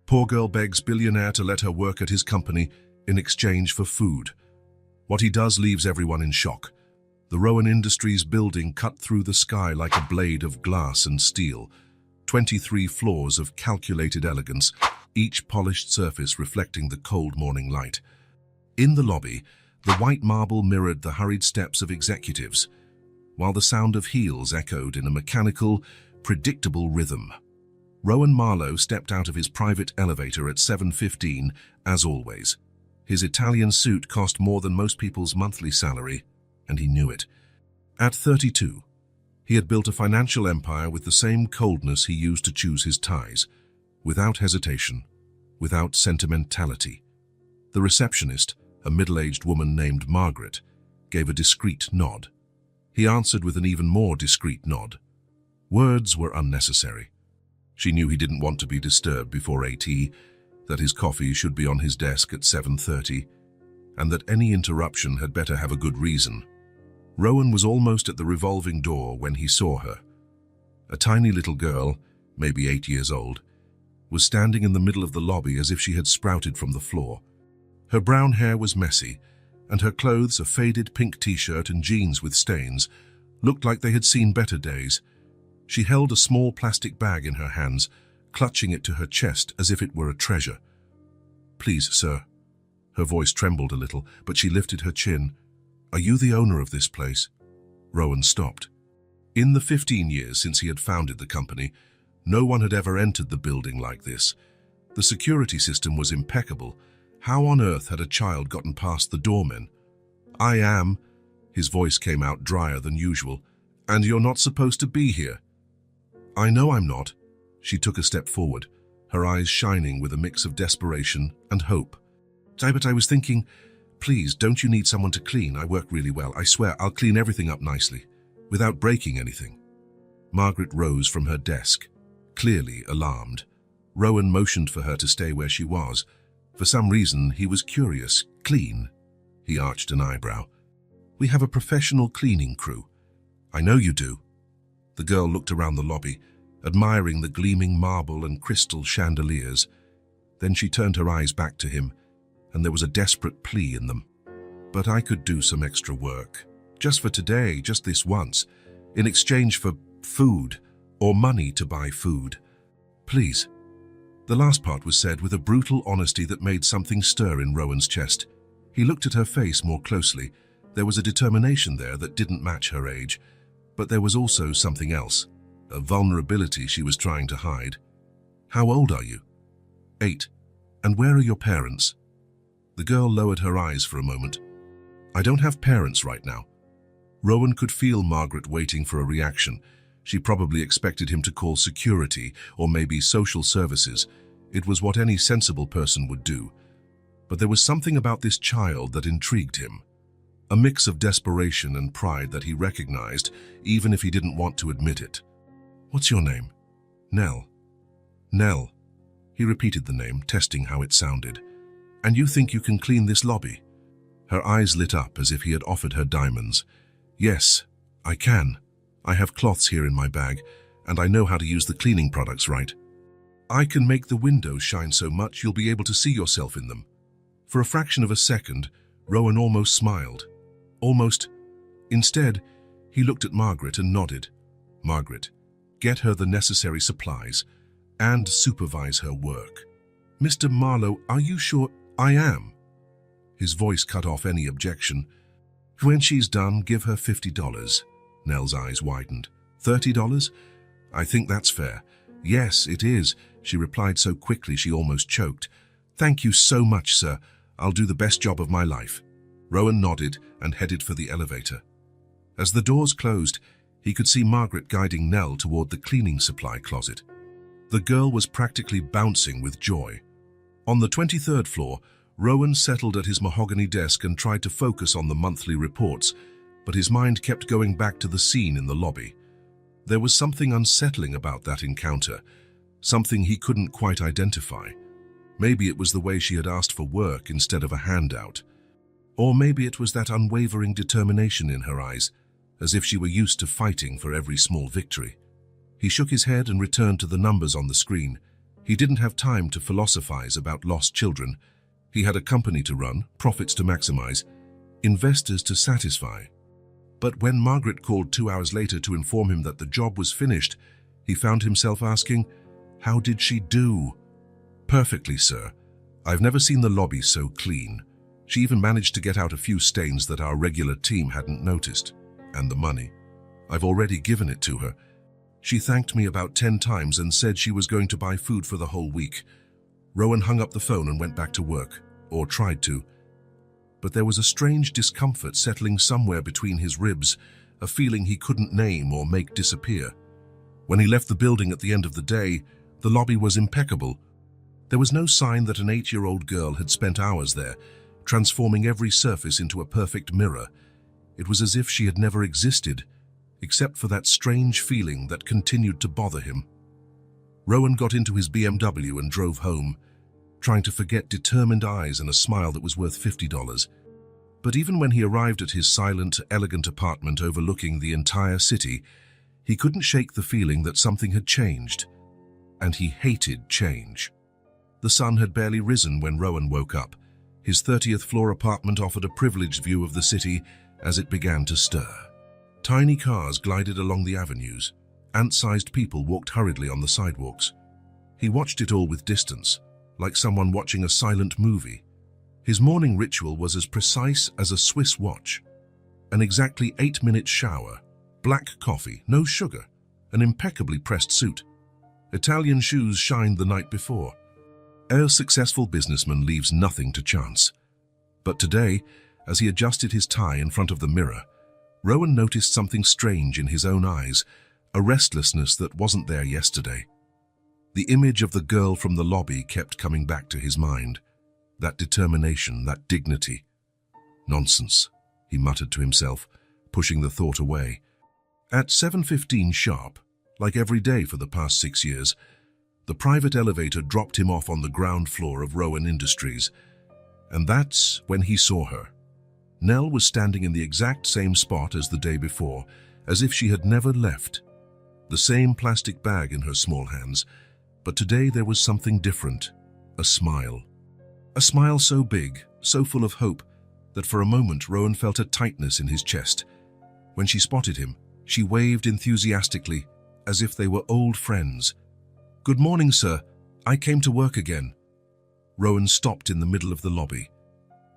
Poor girl begs billionaire to let her work at his company in exchange for food. What he does leaves everyone in shock. The Rowan Industries building cut through the sky like a blade of glass and steel. 23 floors of calculated elegance, each polished surface reflecting the cold morning light. In the lobby, the white marble mirrored the hurried steps of executives, while the sound of heels echoed in a mechanical, predictable rhythm. Rowan Marlowe stepped out of his private elevator at 7:15, as always. His Italian suit cost more than most people's monthly salary, and he knew it. At 32, he had built a financial empire with the same coldness he used to choose his ties, without hesitation, without sentimentality. The receptionist, a middle-aged woman named Margaret, gave a discreet nod. He answered with an even more discreet nod. Words were unnecessary. She knew he didn't want to be disturbed before 8, that his coffee should be on his desk at 7:30, and that any interruption had better have a good reason. Rowan was almost at the revolving door when he saw her. A tiny little girl, maybe 8 years old, was standing in the middle of the lobby as if she had sprouted from the floor. Her brown hair was messy, and her clothes, a faded pink t-shirt and jeans with stains, looked like they had seen better days. She held a small plastic bag in her hands, clutching it to her chest as if it were a treasure. "Please, sir." Her voice trembled a little, but she lifted her chin. "Are you the owner of this place?" Rowan stopped. In the 15 years since he had founded the company, no one had ever entered the building like this. The security system was impeccable. How on earth had a child gotten past the doormen? "I am." His voice came out drier than usual. "And you're not supposed to be here." "I know I'm not." She took a step forward, her eyes shining with a mix of desperation and hope. "But I was thinking, please, don't you need someone to clean? I work really well. I swear I'll clean everything up nicely, without breaking anything." Margaret rose from her desk, clearly alarmed. Rowan motioned for her to stay where she was. For some reason, he was curious. "Clean?" He arched an eyebrow. "We have a professional cleaning crew." "I know you do." The girl looked around the lobby, admiring the gleaming marble and crystal chandeliers. Then she turned her eyes back to him, and there was a desperate plea in them. "But I could do some extra work. Just for today, just this once, in exchange for food, or money to buy food. Please." The last part was said with a brutal honesty that made something stir in Rowan's chest. He looked at her face more closely. There was a determination there that didn't match her age, but there was also something else, a vulnerability she was trying to hide. "How old are you?" 8. "And where are your parents?" The girl lowered her eyes for a moment. "I don't have parents right now." Rowan could feel Margaret waiting for a reaction. She probably expected him to call security or maybe social services. It was what any sensible person would do. But there was something about this child that intrigued him. A mix of desperation and pride that he recognized, even if he didn't want to admit it. "What's your name?" "Nell." "Nell." He repeated the name, testing how it sounded. "And you think you can clean this lobby?" Her eyes lit up as if he had offered her diamonds. "Yes, I can. I have cloths here in my bag, and I know how to use the cleaning products right. I can make the windows shine so much you'll be able to see yourself in them." For a fraction of a second, Rowan almost smiled. Almost. Instead, he looked at Margaret and nodded. "Margaret, get her the necessary supplies and supervise her work." "Mr. Marlowe, are you sure?" "I am." His voice cut off any objection. "When she's done, give her $50. Nell's eyes widened. $30? "I think that's fair." "Yes, it is," she replied so quickly she almost choked. "Thank you so much, sir. I'll do the best job of my life." Rowan nodded and headed for the elevator. As the doors closed, he could see Margaret guiding Nell toward the cleaning supply closet. The girl was practically bouncing with joy. On the 23rd floor, Rowan settled at his mahogany desk and tried to focus on the monthly reports, but his mind kept going back to the scene in the lobby. There was something unsettling about that encounter, something he couldn't quite identify. Maybe it was the way she had asked for work instead of a handout. Or maybe it was that unwavering determination in her eyes, as if she were used to fighting for every small victory. He shook his head and returned to the numbers on the screen. He didn't have time to philosophize about lost children. He had a company to run, profits to maximize, investors to satisfy. But when Margaret called 2 hours later to inform him that the job was finished, he found himself asking, "How did she do?" "Perfectly, sir. I've never seen the lobby so clean. She even managed to get out a few stains that our regular team hadn't noticed. And the money. I've already given it to her. She thanked me about 10 times and said she was going to buy food for the whole week." Rowan hung up the phone and went back to work, or tried to. But there was a strange discomfort settling somewhere between his ribs, a feeling he couldn't name or make disappear. When he left the building at the end of the day, the lobby was impeccable. There was no sign that an 8-year-old girl had spent hours there, transforming every surface into a perfect mirror. It was as if she had never existed, except for that strange feeling that continued to bother him. Rowan got into his BMW and drove home, trying to forget determined eyes and a smile that was worth $50. But even when he arrived at his silent, elegant apartment overlooking the entire city, he couldn't shake the feeling that something had changed. And he hated change. The sun had barely risen when Rowan woke up. His 30th floor apartment offered a privileged view of the city as it began to stir. Tiny cars glided along the avenues. Ant-sized people walked hurriedly on the sidewalks. He watched it all with distance, like someone watching a silent movie. His morning ritual was as precise as a Swiss watch. An exactly 8-minute shower, black coffee, no sugar, an impeccably pressed suit. Italian shoes shined the night before. A successful businessman leaves nothing to chance. But today, as he adjusted his tie in front of the mirror, Rowan noticed something strange in his own eyes, a restlessness that wasn't there yesterday. The image of the girl from the lobby kept coming back to his mind. That determination, that dignity. "Nonsense," he muttered to himself, pushing the thought away. At 7:15 sharp, like every day for the past 6 years, the private elevator dropped him off on the ground floor of Rowan Industries. And that's when he saw her. Nell was standing in the exact same spot as the day before, as if she had never left. The same plastic bag in her small hands, but today there was something different, a smile. A smile so big, so full of hope, that for a moment Rowan felt a tightness in his chest. When she spotted him, she waved enthusiastically, as if they were old friends. "Good morning, sir. I came to work again." Rowan stopped in the middle of the lobby.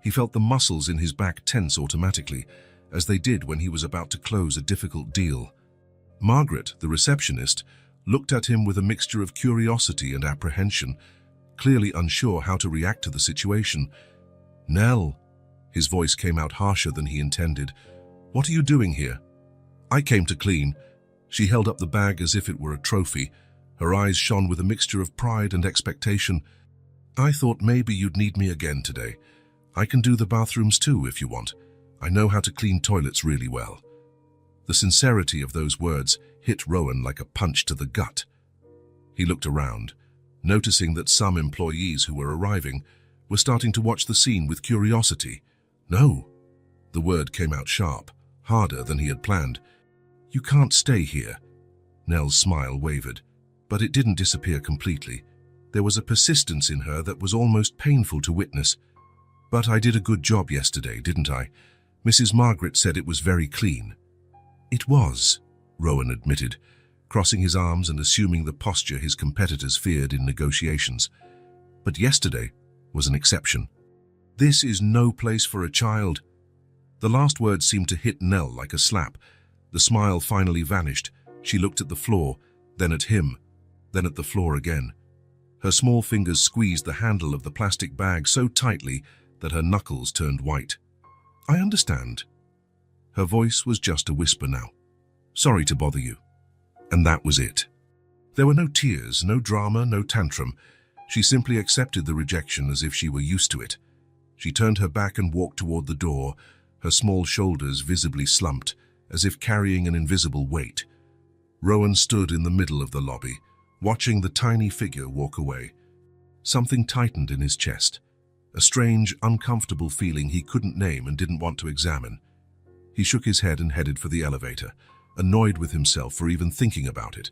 He felt the muscles in his back tense automatically, as they did when he was about to close a difficult deal. Margaret, the receptionist, looked at him with a mixture of curiosity and apprehension, clearly unsure how to react to the situation. "Nell," his voice came out harsher than he intended. "What are you doing here?" "I came to clean." She held up the bag as if it were a trophy. Her eyes shone with a mixture of pride and expectation. "I thought maybe you'd need me again today. I can do the bathrooms too if you want. I know how to clean toilets really well." The sincerity of those words hit Rowan like a punch to the gut. He looked around, noticing that some employees who were arriving were starting to watch the scene with curiosity. "No." The word came out sharp, harder than he had planned. "You can't stay here." Nell's smile wavered, but it didn't disappear completely. There was a persistence in her that was almost painful to witness. "But I did a good job yesterday, didn't I? Mrs. Margaret said it was very clean." "It was," Rowan admitted, crossing his arms and assuming the posture his competitors feared in negotiations. "But yesterday was an exception. This is no place for a child." The last word seemed to hit Nell like a slap. The smile finally vanished. She looked at the floor, then at him, then at the floor again. Her small fingers squeezed the handle of the plastic bag so tightly that her knuckles turned white. "I understand." Her voice was just a whisper now. "Sorry to bother you." And that was it. There were no tears, no drama, no tantrum. She simply accepted the rejection as if she were used to it. She turned her back and walked toward the door, her small shoulders visibly slumped, as if carrying an invisible weight. Rowan stood in the middle of the lobby, watching the tiny figure walk away. Something tightened in his chest, a strange, uncomfortable feeling he couldn't name and didn't want to examine. He shook his head and headed for the elevator, annoyed with himself for even thinking about it.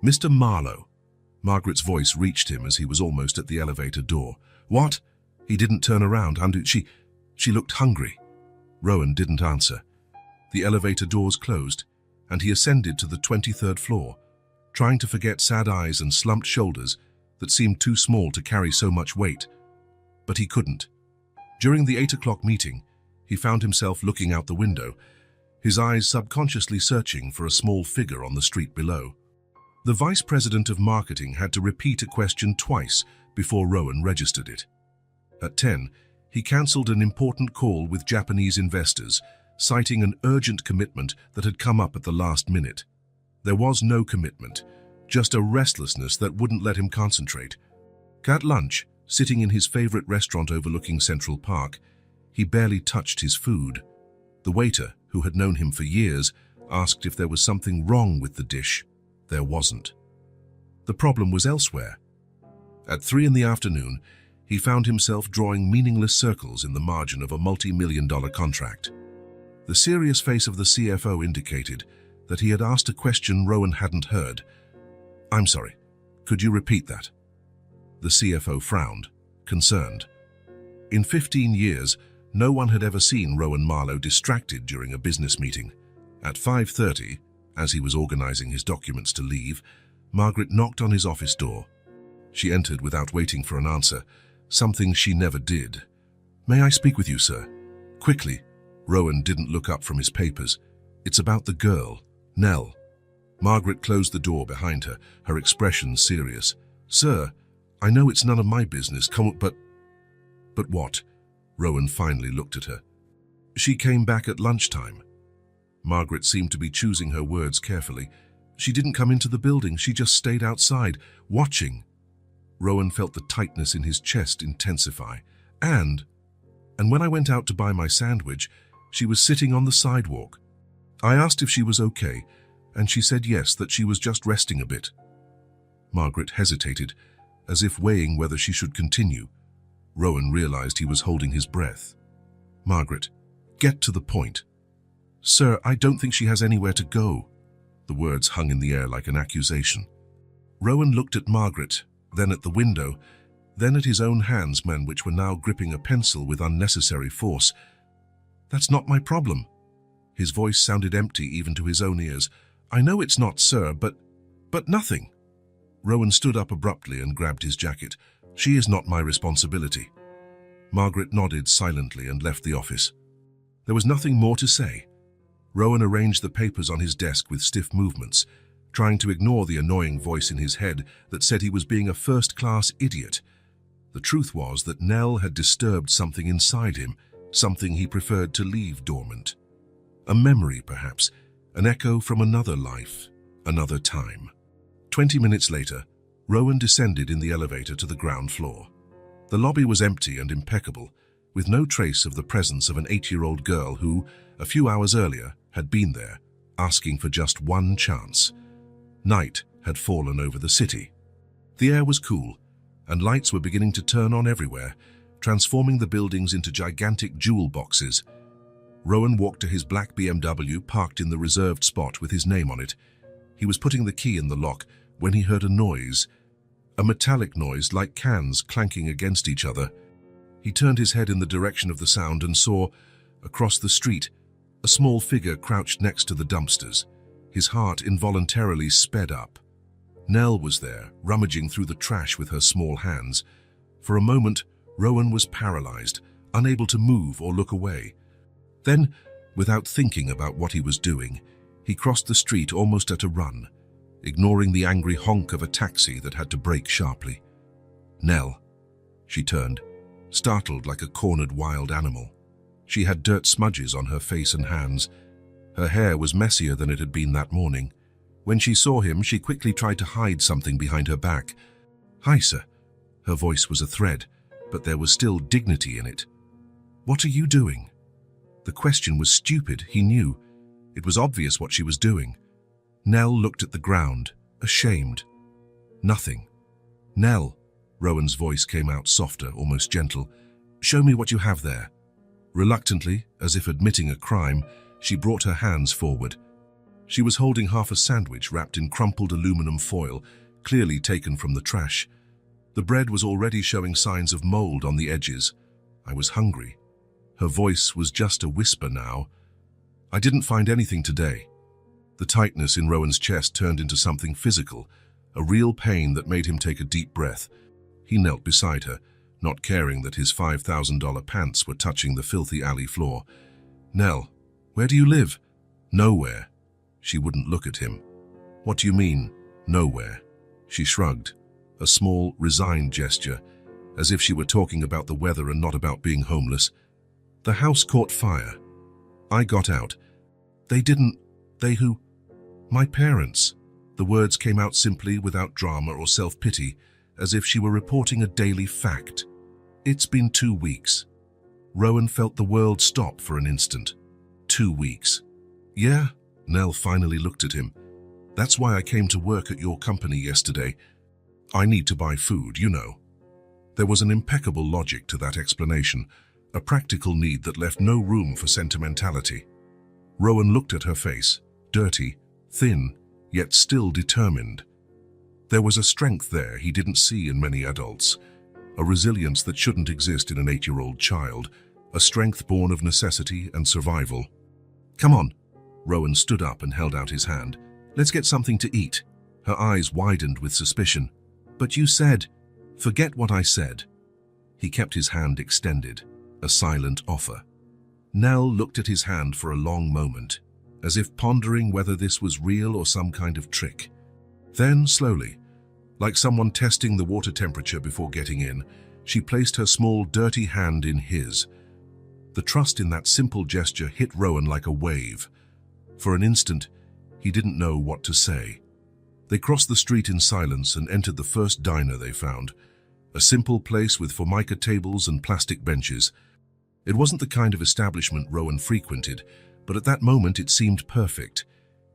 "Mr. Marlowe." Margaret's voice reached him as he was almost at the elevator door. What? He didn't turn around. She looked hungry. Rowan didn't answer. The elevator doors closed, and he ascended to the 23rd floor, trying to forget sad eyes and slumped shoulders that seemed too small to carry so much weight. But he couldn't. During the 8 o'clock meeting, he found himself looking out the window, his eyes subconsciously searching for a small figure on the street below. The vice president of marketing had to repeat a question twice before Rowan registered it. At 10, he cancelled an important call with Japanese investors, citing an urgent commitment that had come up at the last minute. There was no commitment, just a restlessness that wouldn't let him concentrate. At lunch, sitting in his favorite restaurant overlooking Central Park, he barely touched his food. The waiter, who had known him for years, asked if there was something wrong with the dish. There wasn't. The problem was elsewhere. At 3 in the afternoon, he found himself drawing meaningless circles in the margin of a multi-million-dollar contract. The serious face of the CFO indicated that he had asked a question Rowan hadn't heard. "I'm sorry, could you repeat that?" The CFO frowned, concerned. In 15 years, no one had ever seen Rowan Marlowe distracted during a business meeting. At 5:30, as he was organizing his documents to leave, Margaret knocked on his office door. She entered without waiting for an answer, something she never did. "May I speak with you, sir?" Quickly. Rowan didn't look up from his papers. "It's about the girl, Nell." Margaret closed the door behind her, her expression serious. "Sir, I know it's none of my business, but what?" Rowan finally looked at her. "She came back at lunchtime." Margaret seemed to be choosing her words carefully. "She didn't come into the building, she just stayed outside, watching." Rowan felt the tightness in his chest intensify. And when I went out to buy my sandwich, she was sitting on the sidewalk. I asked if she was okay, and she said yes, that she was just resting a bit." Margaret hesitated, as if weighing whether she should continue. Rowan realized he was holding his breath. "Margaret, get to the point." "Sir, I don't think she has anywhere to go." The words hung in the air like an accusation. Rowan looked at Margaret, then at the window, then at his own hands, which were now gripping a pencil with unnecessary force. "That's not my problem." His voice sounded empty even to his own ears. "I know it's not, sir, but nothing." Rowan stood up abruptly and grabbed his jacket. "She is not my responsibility." Margaret nodded silently and left the office. There was nothing more to say. Rowan arranged the papers on his desk with stiff movements, trying to ignore the annoying voice in his head that said he was being a first-class idiot. The truth was that Nell had disturbed something inside him, something he preferred to leave dormant. A memory, perhaps, an echo from another life, another time. 20 minutes later, Rowan descended in the elevator to the ground floor. The lobby was empty and impeccable, with no trace of the presence of an 8-year-old girl who, a few hours earlier, had been there, asking for just one chance. Night had fallen over the city. The air was cool, and lights were beginning to turn on everywhere, transforming the buildings into gigantic jewel boxes. Rowan walked to his black BMW parked in the reserved spot with his name on it. He was putting the key in the lock when he heard a noise, a metallic noise like cans clanking against each other. He turned his head in the direction of the sound and saw, across the street, a small figure crouched next to the dumpsters. His heart involuntarily sped up. Nell was there, rummaging through the trash with her small hands. For a moment, Rowan was paralyzed, unable to move or look away. Then, without thinking about what he was doing, he crossed the street almost at a run, ignoring the angry honk of a taxi that had to brake sharply. "Nell." She turned, startled like a cornered wild animal. She had dirt smudges on her face and hands. Her hair was messier than it had been that morning. When she saw him, she quickly tried to hide something behind her back. "Hi, sir." Her voice was a thread, but there was still dignity in it. "What are you doing?" The question was stupid, he knew. It was obvious what she was doing. Nell looked at the ground, ashamed. "Nothing." "Nell," Rowan's voice came out softer, almost gentle. "Show me what you have there." Reluctantly, as if admitting a crime, she brought her hands forward. She was holding half a sandwich wrapped in crumpled aluminum foil, clearly taken from the trash. The bread was already showing signs of mold on the edges. I was hungry. Her voice was just a whisper now. I didn't find anything today. The tightness in Rowan's chest turned into something physical, a real pain that made him take a deep breath. He knelt beside her, not caring that his $5,000 pants were touching the filthy alley floor. "Nell, where do you live?" "Nowhere." She wouldn't look at him. "What do you mean, nowhere?" She shrugged, a small, resigned gesture, as if she were talking about the weather and not about being homeless. "The house caught fire. I got out. They didn't. They who? My parents." The words came out simply, without drama or self-pity, as if she were reporting a daily fact. "It's been 2 weeks." Rowan felt the world stop for an instant. 2 weeks. "Yeah?" Nell finally looked at him. "That's why I came to work at your company yesterday. I need to buy food, you know." There was an impeccable logic to that explanation, a practical need that left no room for sentimentality. Rowan looked at her face, dirty, thin, yet still determined. There was a strength there he didn't see in many adults, a resilience that shouldn't exist in an 8-year-old child, a strength born of necessity and survival. "Come on." Rowan stood up and held out his hand. "Let's get something to eat." Her eyes widened with suspicion. "But you said..." "Forget what I said." He kept his hand extended, a silent offer. Nell looked at his hand for a long moment, as if pondering whether this was real or some kind of trick. Then, slowly, like someone testing the water temperature before getting in, she placed her small, dirty hand in his. The trust in that simple gesture hit Rowan like a wave. For an instant, he didn't know what to say. They crossed the street in silence and entered the first diner they found, a simple place with formica tables and plastic benches. It wasn't the kind of establishment Rowan frequented, but at that moment it seemed perfect.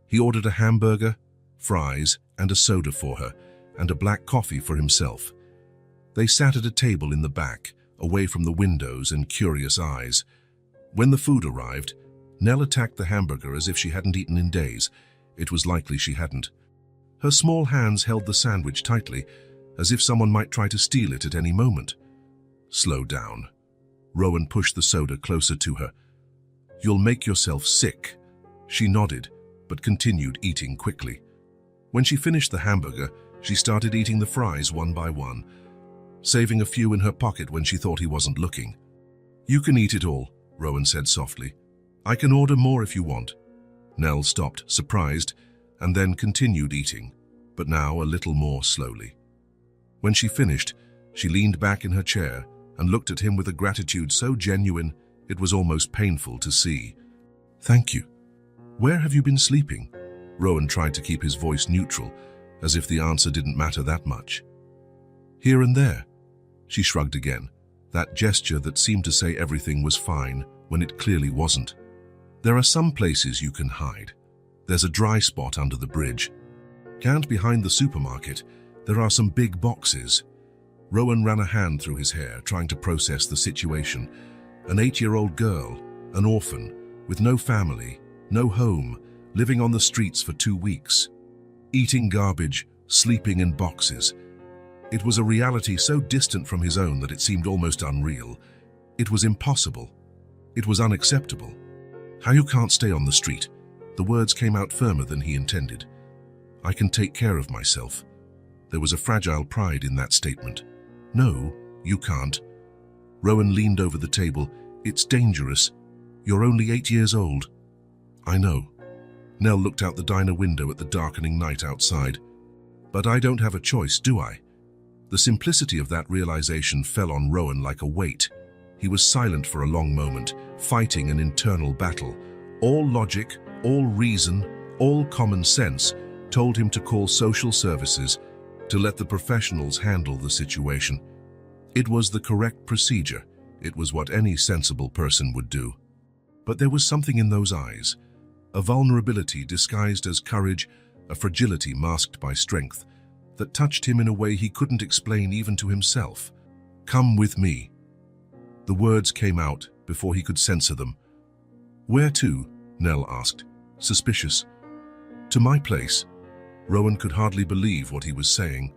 He ordered a hamburger, fries, and a soda for her, and a black coffee for himself. They sat at a table in the back, away from the windows and curious eyes. When the food arrived, Nell attacked the hamburger as if she hadn't eaten in days. It was likely she hadn't. Her small hands held the sandwich tightly, as if someone might try to steal it at any moment. "Slow down." Rowan pushed the soda closer to her. "You'll make yourself sick." She nodded, but continued eating quickly. When she finished the hamburger, she started eating the fries one by one, saving a few in her pocket when she thought he wasn't looking. "You can eat it all," Rowan said softly. "I can order more if you want." Nell stopped, surprised, and then continued eating, but now a little more slowly. When she finished, she leaned back in her chair and looked at him with a gratitude so genuine it was almost painful to see. "Thank you. Where have you been sleeping?" Rowan tried to keep his voice neutral, as if the answer didn't matter that much. "Here and there." She shrugged again, that gesture that seemed to say everything was fine when it clearly wasn't. "There are some places you can hide. There's a dry spot under the bridge. And behind the supermarket, there are some big boxes." Rowan ran a hand through his hair, trying to process the situation. An 8-year-old girl, an orphan, with no family, no home, living on the streets for 2 weeks. Eating garbage, sleeping in boxes. It was a reality so distant from his own that it seemed almost unreal. It was impossible. It was unacceptable. "How you can't stay on the street?" The words came out firmer than he intended. "I can take care of myself." There was a fragile pride in that statement. "No, you can't." Rowan leaned over the table. "It's dangerous. You're only 8 years old." "I know." Nell looked out the diner window at the darkening night outside. "But I don't have a choice, do I?" The simplicity of that realization fell on Rowan like a weight. He was silent for a long moment, fighting an internal battle. All logic, all reason, all common sense told him to call social services, to let the professionals handle the situation. It was the correct procedure. It was what any sensible person would do. But there was something in those eyes, a vulnerability disguised as courage, a fragility masked by strength, that touched him in a way he couldn't explain even to himself. "Come with me." The words came out before he could censor them. "Where to?" Nell asked, suspicious. "To my place." Rowan could hardly believe what he was saying.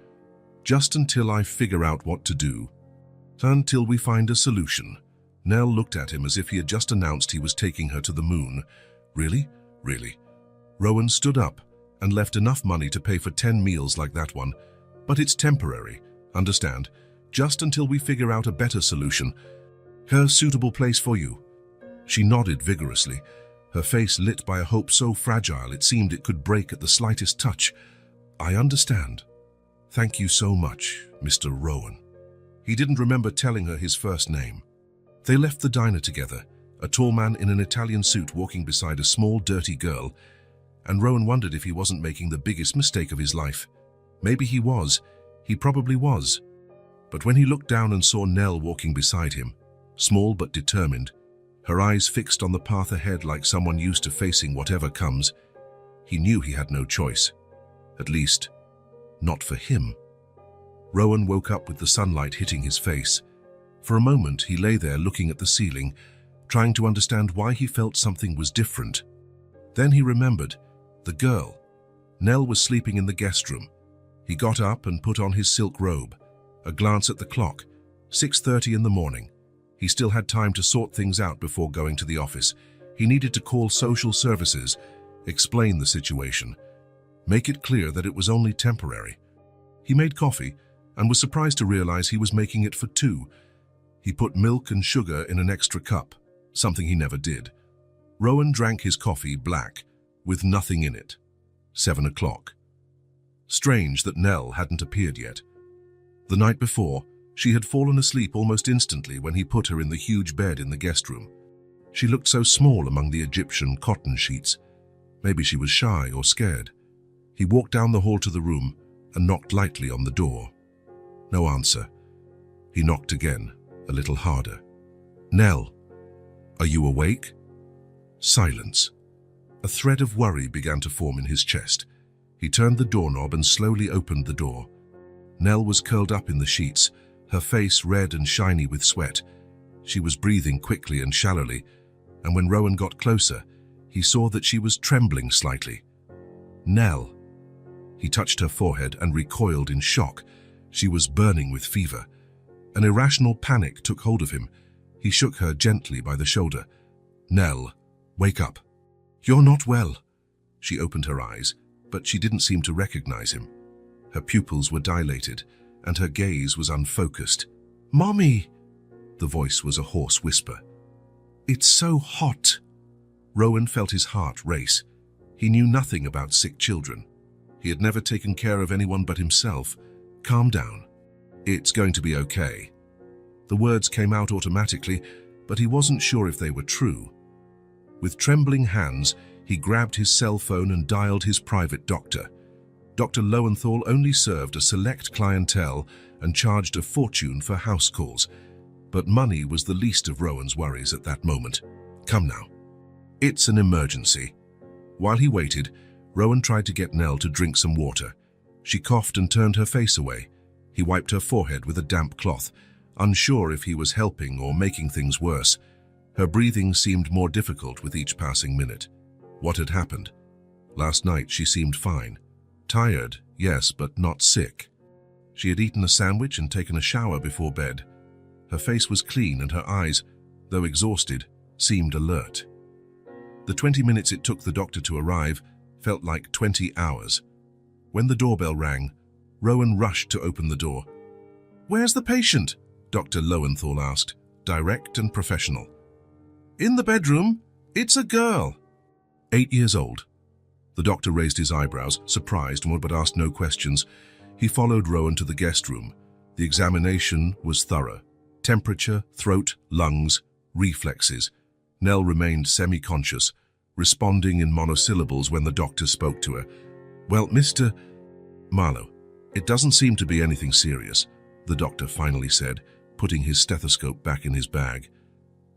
Just until I figure out what to do. Until we find a solution. Nell looked at him as if he had just announced he was taking her to the moon. Really? Really? Rowan stood up and left enough money to pay for 10 meals like that one. But it's temporary, understand? Just until we figure out a better solution. A suitable place for you. She nodded vigorously, her face lit by a hope so fragile it seemed it could break at the slightest touch. I understand. Thank you so much, Mr. Rowan. He didn't remember telling her his first name. They left the diner together, a tall man in an Italian suit walking beside a small, dirty girl, and Rowan wondered if he wasn't making the biggest mistake of his life. Maybe he was. He probably was. But when he looked down and saw Nell walking beside him, small but determined, her eyes fixed on the path ahead like someone used to facing whatever comes, he knew he had no choice. At least, not for him. Rowan woke up with the sunlight hitting his face. For a moment, he lay there looking at the ceiling, trying to understand why he felt something was different. Then he remembered. The girl. Nell was sleeping in the guest room. He got up and put on his silk robe. A glance at the clock. 6:30 in the morning. He still had time to sort things out before going to the office. He needed to call social services, explain the situation, make it clear that it was only temporary. He made coffee and was surprised to realize he was making it for two. He put milk and sugar in an extra cup, something he never did. Rowan drank his coffee black, with nothing in it. 7 o'clock. Strange that Nell hadn't appeared yet. The night before, she had fallen asleep almost instantly when he put her in the huge bed in the guest room. She looked so small among the Egyptian cotton sheets. Maybe she was shy or scared. He walked down the hall to the room and knocked lightly on the door. No answer. He knocked again, a little harder. Nell, are you awake? Silence. A thread of worry began to form in his chest. He turned the doorknob and slowly opened the door. Nell was curled up in the sheets, her face red and shiny with sweat. She was breathing quickly and shallowly, and when Rowan got closer, he saw that she was trembling slightly. Nell. He touched her forehead and recoiled in shock. She was burning with fever. An irrational panic took hold of him. He shook her gently by the shoulder. Nell, wake up. You're not well. She opened her eyes, but she didn't seem to recognize him. Her pupils were dilated, and her gaze was unfocused. Mommy! The voice was a hoarse whisper. It's so hot. Rowan felt his heart race. He knew nothing about sick children. He had never taken care of anyone but himself. Calm down. It's going to be okay. The words came out automatically, but he wasn't sure if they were true. With trembling hands, he grabbed his cell phone and dialed his private doctor. Dr. Lowenthal only served a select clientele and charged a fortune for house calls. But money was the least of Rowan's worries at that moment. Come now. It's an emergency. While he waited, Rowan tried to get Nell to drink some water. She coughed and turned her face away. He wiped her forehead with a damp cloth, unsure if he was helping or making things worse. Her breathing seemed more difficult with each passing minute. What had happened? Last night she seemed fine. Tired, yes, but not sick. She had eaten a sandwich and taken a shower before bed. Her face was clean and her eyes, though exhausted, seemed alert. The 20 minutes it took the doctor to arrive felt like 20 hours. When the doorbell rang, Rowan rushed to open the door. Where's the patient? Dr. Lowenthal asked, direct and professional. In the bedroom. It's a girl. 8 years old. The doctor raised his eyebrows, surprised, but asked no questions. He followed Rowan to the guest room. The examination was thorough. Temperature, throat, lungs, reflexes. Nell remained semi-conscious, responding in monosyllables when the doctor spoke to her. Well, Mr. Marlowe, it doesn't seem to be anything serious, the doctor finally said, putting his stethoscope back in his bag.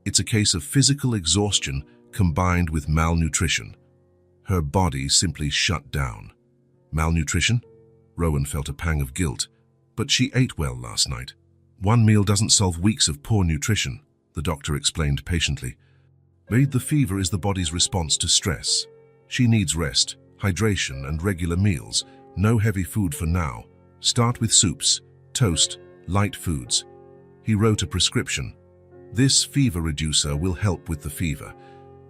It's a case of physical exhaustion combined with malnutrition. Her body simply shut down. Malnutrition? Rowan felt a pang of guilt, but she ate well last night. One meal doesn't solve weeks of poor nutrition, the doctor explained patiently. The fever is the body's response to stress. She needs rest, hydration, and regular meals, No heavy food for now. Start with soups, toast, light foods. He wrote a prescription. This fever reducer will help with the fever,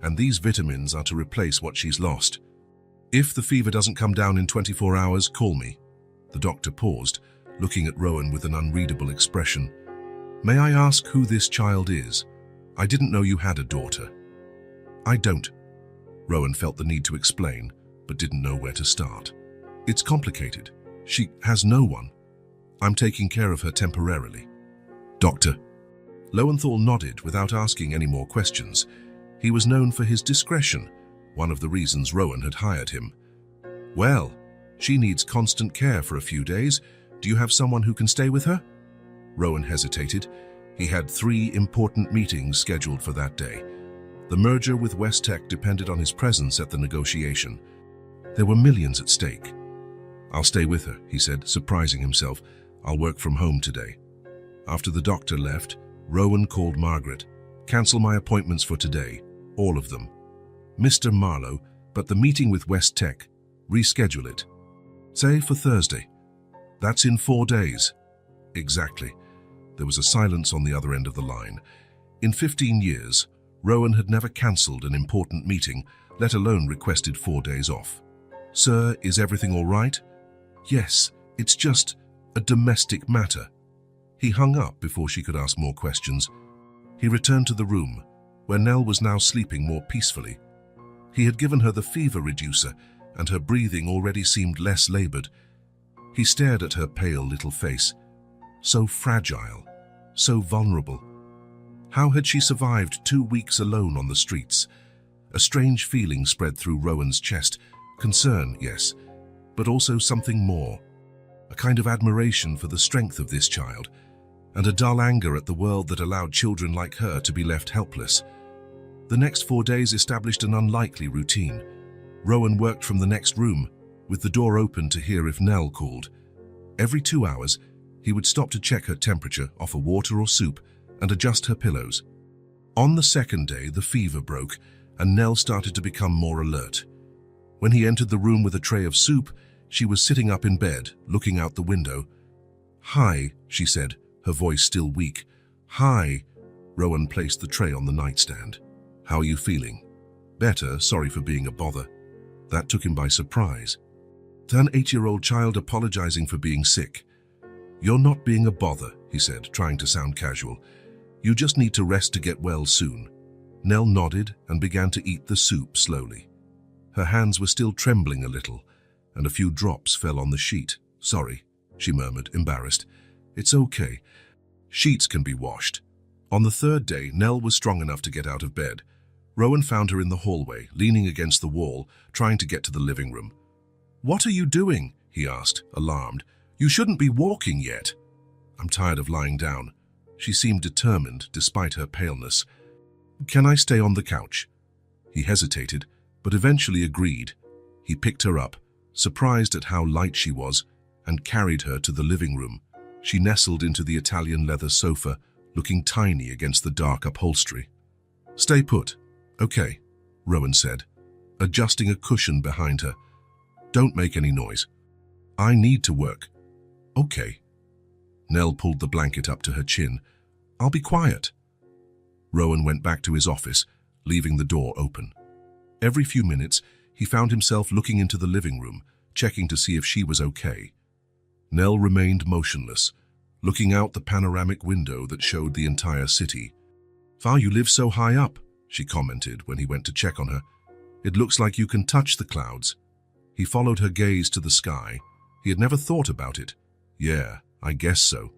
and these vitamins are to replace what she's lost. If the fever doesn't come down in 24 hours, call me. The doctor paused, looking at Rowan with an unreadable expression. May I ask who this child is? I didn't know you had a daughter. I don't. Rowan felt the need to explain, but didn't know where to start. It's complicated. She has no one. I'm taking care of her temporarily. Doctor. Lowenthal nodded without asking any more questions. He was known for his discretion, one of the reasons Rowan had hired him. Well, she needs constant care for a few days. Do you have someone who can stay with her? Rowan hesitated. He had 3 important meetings scheduled for that day. The merger with West Tech depended on his presence at the negotiation. There were millions at stake. I'll stay with her, he said, surprising himself. I'll work from home today. After the doctor left, Rowan called Margaret. Cancel my appointments for today, all of them. Mr. Marlowe, but the meeting with West Tech, reschedule it. Say for Thursday. That's in 4 days. Exactly. There was a silence on the other end of the line. In 15 years, Rowan had never cancelled an important meeting, let alone requested 4 days off. Sir, is everything all right? Yes, it's just a domestic matter. He hung up before she could ask more questions. He returned to the room, where Nell was now sleeping more peacefully. He had given her the fever reducer, and her breathing already seemed less labored. He stared at her pale little face. So fragile, so vulnerable. How had she survived 2 weeks alone on the streets? A strange feeling spread through Rowan's chest. Concern, yes, but also something more. A kind of admiration for the strength of this child, and a dull anger at the world that allowed children like her to be left helpless. The next 4 days established an unlikely routine. Rowan worked from the next room, with the door open to hear if Nell called. Every 2 hours, he would stop to check her temperature, offer water or soup, and adjust her pillows. On the second day, the fever broke, and Nell started to become more alert. When he entered the room with a tray of soup, she was sitting up in bed, looking out the window. Hi, she said, her voice still weak. Hi. Rowan placed the tray on the nightstand. How are you feeling? Better, sorry for being a bother. That took him by surprise. An 8-year-old child apologizing for being sick. You're not being a bother, he said, trying to sound casual. You just need to rest to get well soon. Nell nodded and began to eat the soup slowly. Her hands were still trembling a little, and a few drops fell on the sheet. Sorry, she murmured, embarrassed. It's okay. Sheets can be washed. On the 3rd day, Nell was strong enough to get out of bed. Rowan found her in the hallway, leaning against the wall, trying to get to the living room. What are you doing? He asked, alarmed. You shouldn't be walking yet. I'm tired of lying down. She seemed determined, despite her paleness. Can I stay on the couch? He hesitated, but eventually agreed. He picked her up, surprised at how light she was, and carried her to the living room. She nestled into the Italian leather sofa, looking tiny against the dark upholstery. Stay put. Okay, Rowan said, adjusting a cushion behind her. Don't make any noise. I need to work. Okay. Nell pulled the blanket up to her chin. I'll be quiet. Rowan went back to his office, leaving the door open. Every few minutes, he found himself looking into the living room, checking to see if she was okay. Nell remained motionless, looking out the panoramic window that showed the entire city. "Wow, you live so high up," she commented when he went to check on her. "It looks like you can touch the clouds." He followed her gaze to the sky. He had never thought about it. Yeah, I guess so.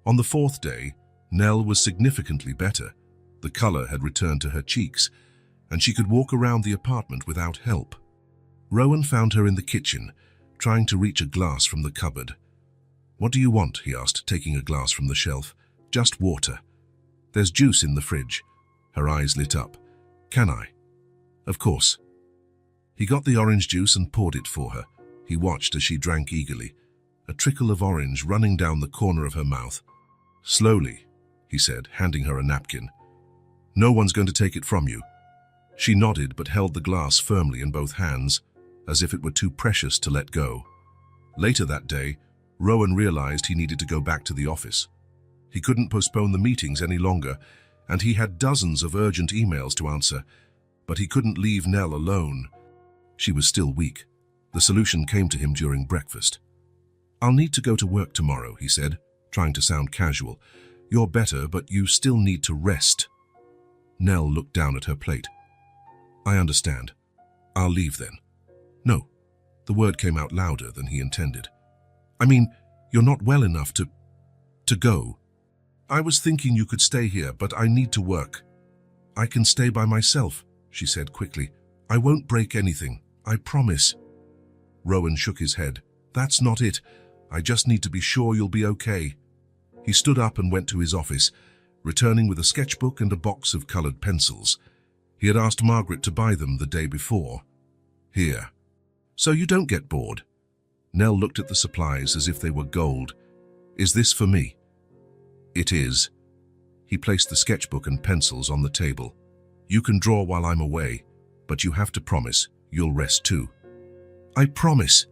On the 4th day, Nell was significantly better. The color had returned to her cheeks, and she could walk around the apartment without help. Rowan found her in the kitchen, trying to reach a glass from the cupboard. "What do you want?" he asked, taking a glass from the shelf. "Just water. There's juice in the fridge." Her eyes lit up. "Can I?" "Of course." He got the orange juice and poured it for her. He watched as she drank eagerly, a trickle of orange running down the corner of her mouth. "Slowly," he said, handing her a napkin. "No one's going to take it from you." She nodded but held the glass firmly in both hands, as if it were too precious to let go. Later that day, Rowan realized he needed to go back to the office. He couldn't postpone the meetings any longer, and he had dozens of urgent emails to answer, but he couldn't leave Nell alone. She was still weak. The solution came to him during breakfast. "I'll need to go to work tomorrow," he said, trying to sound casual. "You're better, but you still need to rest." Nell looked down at her plate. "I understand. I'll leave then." "No." The word came out louder than he intended. "I mean, you're not well enough to go. I was thinking you could stay here, but I need to work." "I can stay by myself," she said quickly. "I won't break anything. I promise." Rowan shook his head. "That's not it. I just need to be sure you'll be okay." He stood up and went to his office, returning with a sketchbook and a box of colored pencils. He had asked Margaret to buy them the day before. "Here. So you don't get bored." Nell looked at the supplies as if they were gold. "Is this for me?" "It is." He placed the sketchbook and pencils on the table. "You can draw while I'm away, but you have to promise you'll rest too." "I promise."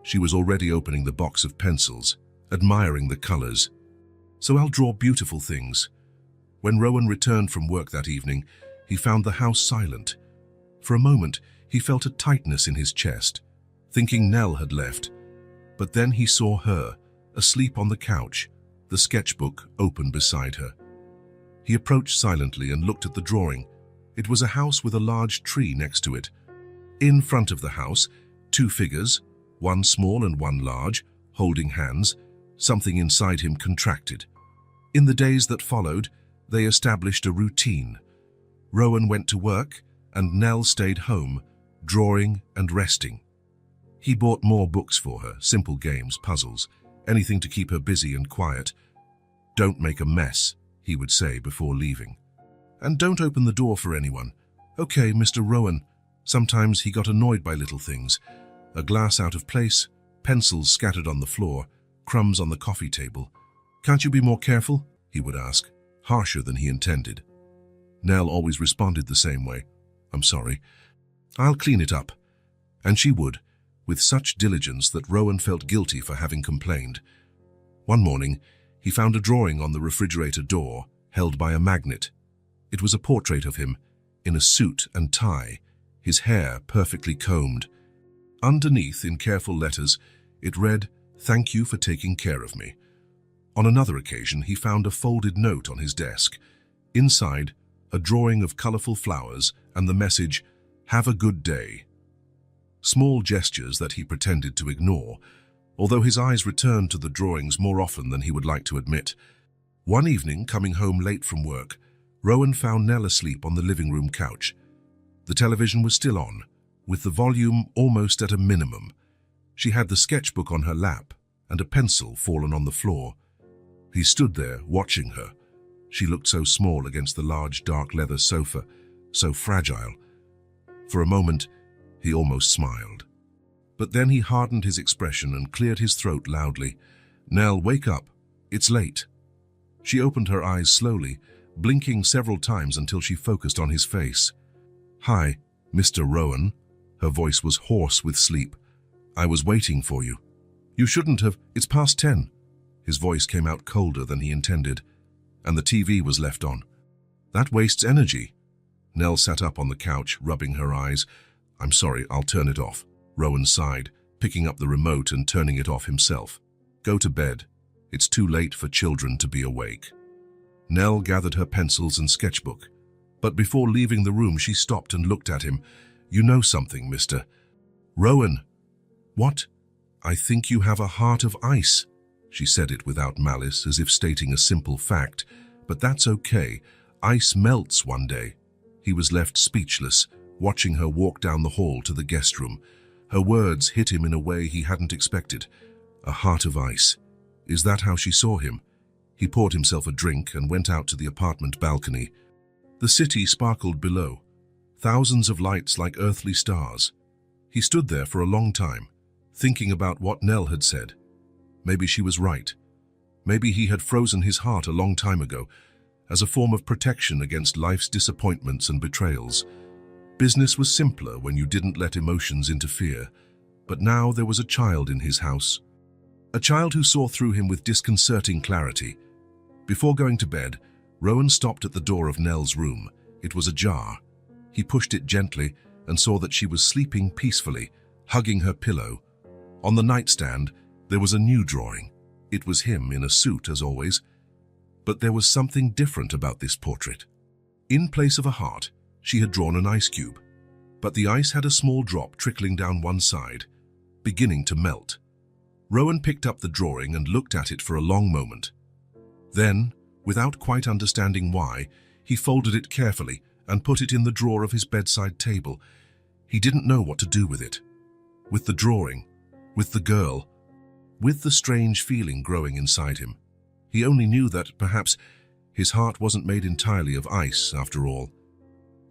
She was already opening the box of pencils, admiring the colors. "So I'll draw beautiful things." When Rowan returned from work that evening, he found the house silent. For a moment, he felt a tightness in his chest, thinking Nell had left. But then he saw her, asleep on the couch, the sketchbook open beside her. He approached silently and looked at the drawing. It was a house with a large tree next to it. In front of the house, two figures, one small and one large, holding hands. Something inside him contracted. In the days that followed, they established a routine. Rowan went to work, and Nell stayed home, drawing and resting. He bought more books for her, simple games, puzzles, anything to keep her busy and quiet. "Don't make a mess," he would say before leaving. "And don't open the door for anyone." "Okay, Mr. Rowan." Sometimes he got annoyed by little things. A glass out of place, pencils scattered on the floor, crumbs on the coffee table. "Can't you be more careful?" he would ask, harsher than he intended. Nell always responded the same way. "I'm sorry. I'll clean it up." And she would, with such diligence that Rowan felt guilty for having complained. One morning, he found a drawing on the refrigerator door, held by a magnet. It was a portrait of him, in a suit and tie, his hair perfectly combed. Underneath, in careful letters, it read, "Thank you for taking care of me." On another occasion, he found a folded note on his desk. Inside, a drawing of colorful flowers and the message, "Have a good day." Small gestures that he pretended to ignore, although his eyes returned to the drawings more often than he would like to admit. One evening, coming home late from work, Rowan found Nell asleep on the living room couch. The television was still on, with the volume almost at a minimum. She had the sketchbook on her lap and a pencil fallen on the floor. He stood there, watching her. She looked so small against the large dark leather sofa, so fragile. For a moment, he almost smiled. But then he hardened his expression and cleared his throat loudly. "Nell, wake up. It's late." She opened her eyes slowly, blinking several times until she focused on his face. "Hi, Mr. Rowan." Her voice was hoarse with sleep. "I was waiting for you." "You shouldn't have. It's past 10. His voice came out colder than he intended, and the TV was left on. "That wastes energy." Nell sat up on the couch, rubbing her eyes. "I'm sorry, I'll turn it off." Rowan sighed, picking up the remote and turning it off himself. "Go to bed. It's too late for children to be awake." Nell gathered her pencils and sketchbook. But before leaving the room, she stopped and looked at him. "You know something, Mr. Rowan." "What?" "I think you have a heart of ice." She said it without malice, as if stating a simple fact. "But that's okay. Ice melts one day." He was left speechless, watching her walk down the hall to the guest room. Her words hit him in a way he hadn't expected. A heart of ice. Is that how she saw him? He poured himself a drink and went out to the apartment balcony. The city sparkled below, thousands of lights like earthly stars. He stood there for a long time, thinking about what Nell had said. Maybe she was right. Maybe he had frozen his heart a long time ago, as a form of protection against life's disappointments and betrayals. Business was simpler when you didn't let emotions interfere. But now there was a child in his house. A child who saw through him with disconcerting clarity. Before going to bed, Rowan stopped at the door of Nell's room. It was ajar. He pushed it gently and saw that she was sleeping peacefully, hugging her pillow. On the nightstand, there was a new drawing. It was him in a suit, as always. But there was something different about this portrait. In place of a heart, she had drawn an ice cube. But the ice had a small drop trickling down one side, beginning to melt. Rowan picked up the drawing and looked at it for a long moment. Then, without quite understanding why, he folded it carefully and put it in the drawer of his bedside table. He didn't know what to do with it. With the drawing, with the girl, with the strange feeling growing inside him. He only knew that, perhaps, his heart wasn't made entirely of ice, after all.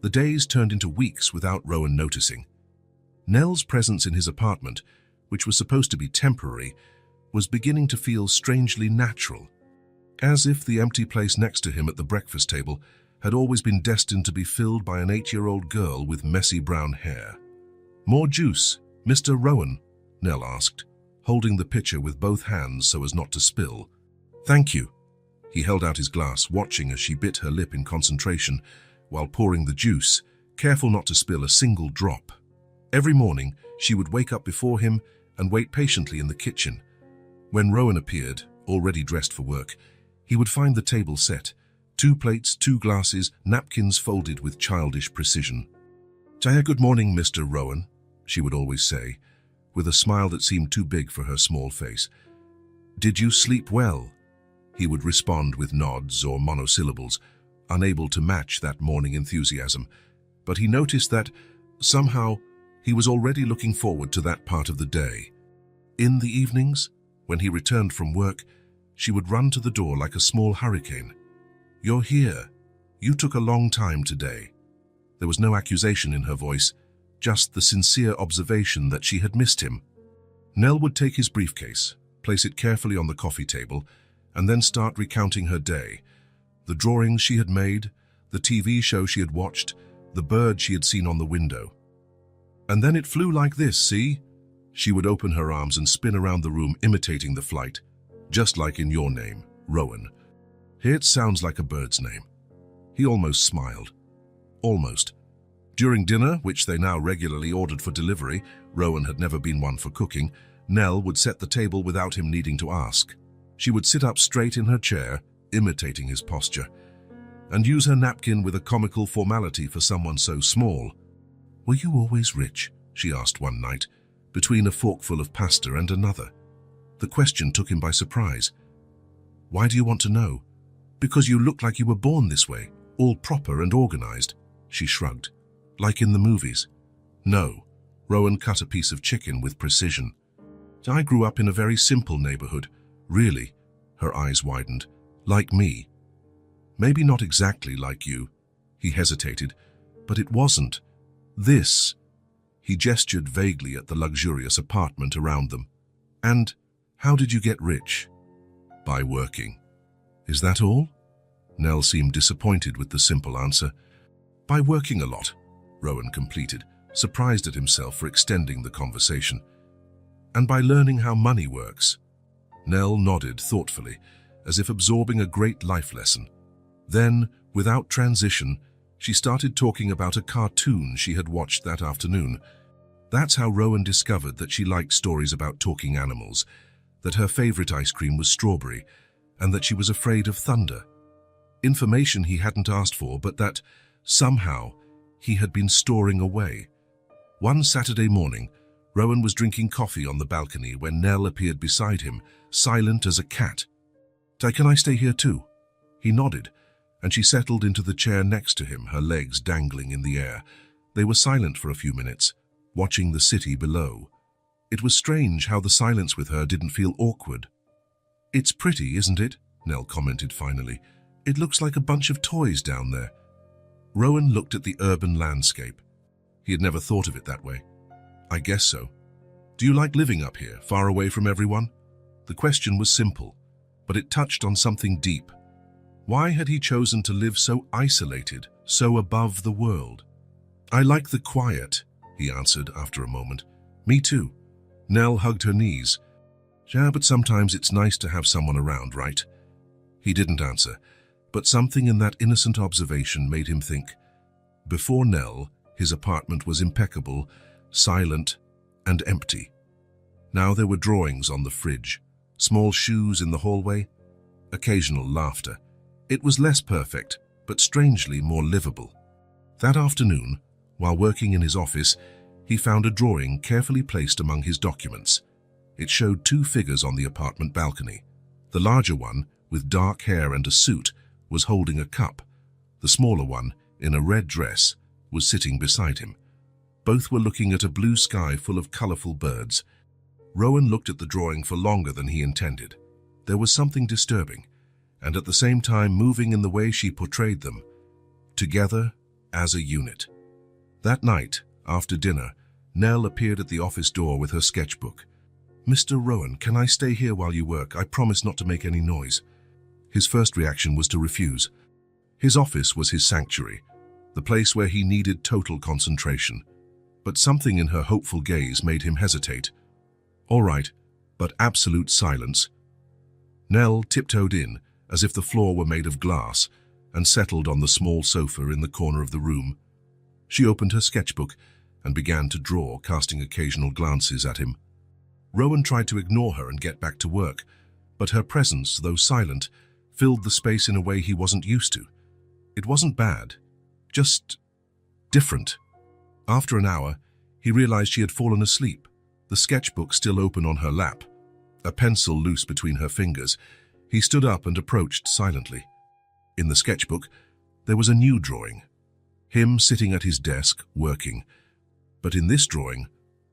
The days turned into weeks without Rowan noticing. Nell's presence in his apartment, which was supposed to be temporary, was beginning to feel strangely natural, as if the empty place next to him at the breakfast table had always been destined to be filled by an 8-year-old girl with messy brown hair. "More juice, Mr. Rowan?" Nell asked, holding the pitcher with both hands so as not to spill. "Thank you." He held out his glass, watching as she bit her lip in concentration while pouring the juice, careful not to spill a single drop. Every morning, she would wake up before him and wait patiently in the kitchen. When Rowan appeared, already dressed for work, he would find the table set, 2 plates, 2 glasses, napkins folded with childish precision. "Jaya, good morning, Mr. Rowan," she would always say, with a smile that seemed too big for her small face. "Did you sleep well?" He would respond with nods or monosyllables, unable to match that morning enthusiasm. But he noticed that, somehow, he was already looking forward to that part of the day. In the evenings, when he returned from work, she would run to the door like a small hurricane. "You're here. You took a long time today." There was no accusation in her voice, just the sincere observation that she had missed him. Nell would take his briefcase, place it carefully on the coffee table, and then start recounting her day. The drawings she had made, the TV show she had watched, the bird she had seen on the window. "And then it flew like this, see?" She would open her arms and spin around the room, imitating the flight. "Just like in your name, Rowan. It sounds like a bird's name." He almost smiled. Almost. During dinner, which they now regularly ordered for delivery, Rowan had never been one for cooking, Nell would set the table without him needing to ask. She would sit up straight in her chair, imitating his posture, and use her napkin with a comical formality for someone so small. "Were you always rich?" she asked one night, between a forkful of pasta and another. The question took him by surprise. "Why do you want to know?" "Because you look like you were born this way, all proper and organized." She shrugged. "Like in the movies?" "No." Rowan cut a piece of chicken with precision. "I grew up in a very simple neighborhood. Really?" Her eyes widened. "Like me?" "Maybe not exactly like you." He hesitated. "But it wasn't. This." He gestured vaguely at the luxurious apartment around them. "And how did you get rich?" "By working." "Is that all?" Nell seemed disappointed with the simple answer. "By working a lot," Rowan completed, surprised at himself for extending the conversation. "And by learning how money works." Nell nodded thoughtfully, as if absorbing a great life lesson. Then, without transition, she started talking about a cartoon she had watched that afternoon. That's how Rowan discovered that she liked stories about talking animals, that her favorite ice cream was strawberry, and that she was afraid of thunder. Information he hadn't asked for, but that, somehow, he had been storing away. One Saturday morning, Rowan was drinking coffee on the balcony when Nell appeared beside him, silent as a cat. "Can I stay here too?" He nodded, and she settled into the chair next to him, her legs dangling in the air. They were silent for a few minutes, watching the city below. It was strange how the silence with her didn't feel awkward. "It's pretty, isn't it?" Nell commented finally. "It looks like a bunch of toys down there." Rowan looked at the urban landscape. He had never thought of it that way. "I guess so." "Do you like living up here, far away from everyone?" The question was simple, but it touched on something deep. Why had he chosen to live so isolated, so above the world? "I like the quiet," he answered after a moment. "Me too." Nell hugged her knees. Yeah, but sometimes it's nice to have someone around, right? He didn't answer, but something in that innocent observation made him think. Before Nell, his apartment was impeccable, silent, and empty. Now there were drawings on the fridge, small shoes in the hallway, occasional laughter. It was less perfect, but strangely more livable. That afternoon, while working in his office, he found a drawing carefully placed among his documents. It showed two figures on the apartment balcony. The larger one, with dark hair and a suit, was holding a cup. The smaller one, in a red dress, was sitting beside him. Both were looking at a blue sky full of colorful birds. Rowan looked at the drawing for longer than he intended. There was something disturbing, and at the same time moving in the way she portrayed them, together as a unit. That night, after dinner, Nell appeared at the office door with her sketchbook. "Mr. Rowan, can I stay here while you work? I promise not to make any noise." His first reaction was to refuse. His office was his sanctuary, the place where he needed total concentration. But something in her hopeful gaze made him hesitate. "All right, but absolute silence." Nell tiptoed in, as if the floor were made of glass, and settled on the small sofa in the corner of the room. She opened her sketchbook and began to draw, casting occasional glances at him. Rowan tried to ignore her and get back to work, but her presence, though silent, filled the space in a way he wasn't used to. It wasn't bad, just different. After an hour, he realized she had fallen asleep, the sketchbook still open on her lap, a pencil loose between her fingers. He stood up and approached silently. In the sketchbook, there was a new drawing. Him sitting at his desk, working. But in this drawing,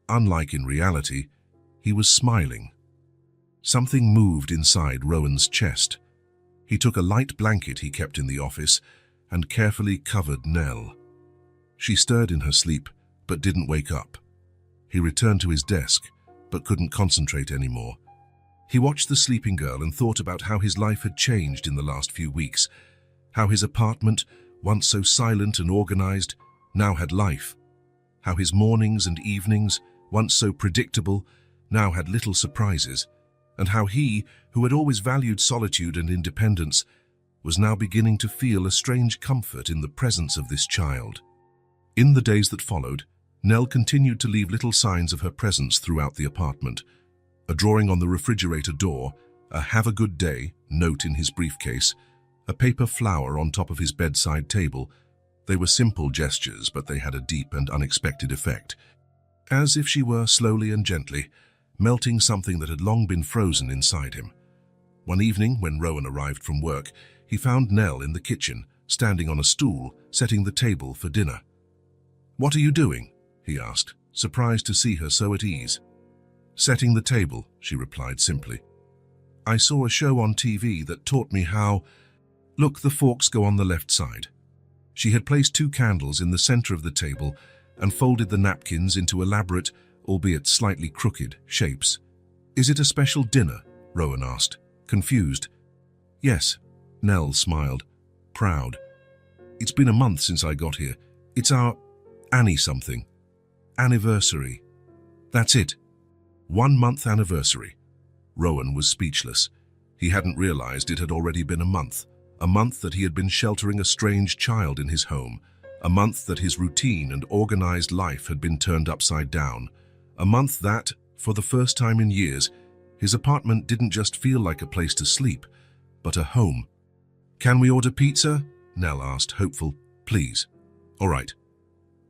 unlike in reality, he was smiling. Something moved inside Rowan's chest. He took a light blanket he kept in the office and carefully covered Nell. She stirred in her sleep, but didn't wake up. He returned to his desk, but couldn't concentrate anymore. He watched the sleeping girl and thought about how his life had changed in the last few weeks, how his apartment, once so silent and organized, now had life, how his mornings and evenings, once so predictable, now had little surprises, and how he, who had always valued solitude and independence, was now beginning to feel a strange comfort in the presence of this child. In the days that followed, Nell continued to leave little signs of her presence throughout the apartment. A drawing on the refrigerator door, a "Have a good day" note in his briefcase, a paper flower on top of his bedside table. They were simple gestures, but they had a deep and unexpected effect. As if she were, slowly and gently, melting something that had long been frozen inside him. One evening, when Rowan arrived from work, he found Nell in the kitchen, standing on a stool, setting the table for dinner. "What are you doing?" he asked, surprised to see her so at ease. "Setting the table," she replied simply. "I saw a show on TV that taught me how... Look, the forks go on the left side." She had placed 2 candles in the center of the table and folded the napkins into elaborate, albeit slightly crooked, shapes. "Is it a special dinner?" Rowan asked, confused. "Yes," Nell smiled, proud. "It's been a month since I got here. It's our Annie something. Anniversary. That's it. 1-month anniversary." Rowan was speechless. He hadn't realized it had already been a month that he had been sheltering a strange child in his home, a month that his routine and organized life had been turned upside down, a month that, for the first time in years, his apartment didn't just feel like a place to sleep, but a home. "Can we order pizza?" Nell asked, hopeful. "Please." "All right."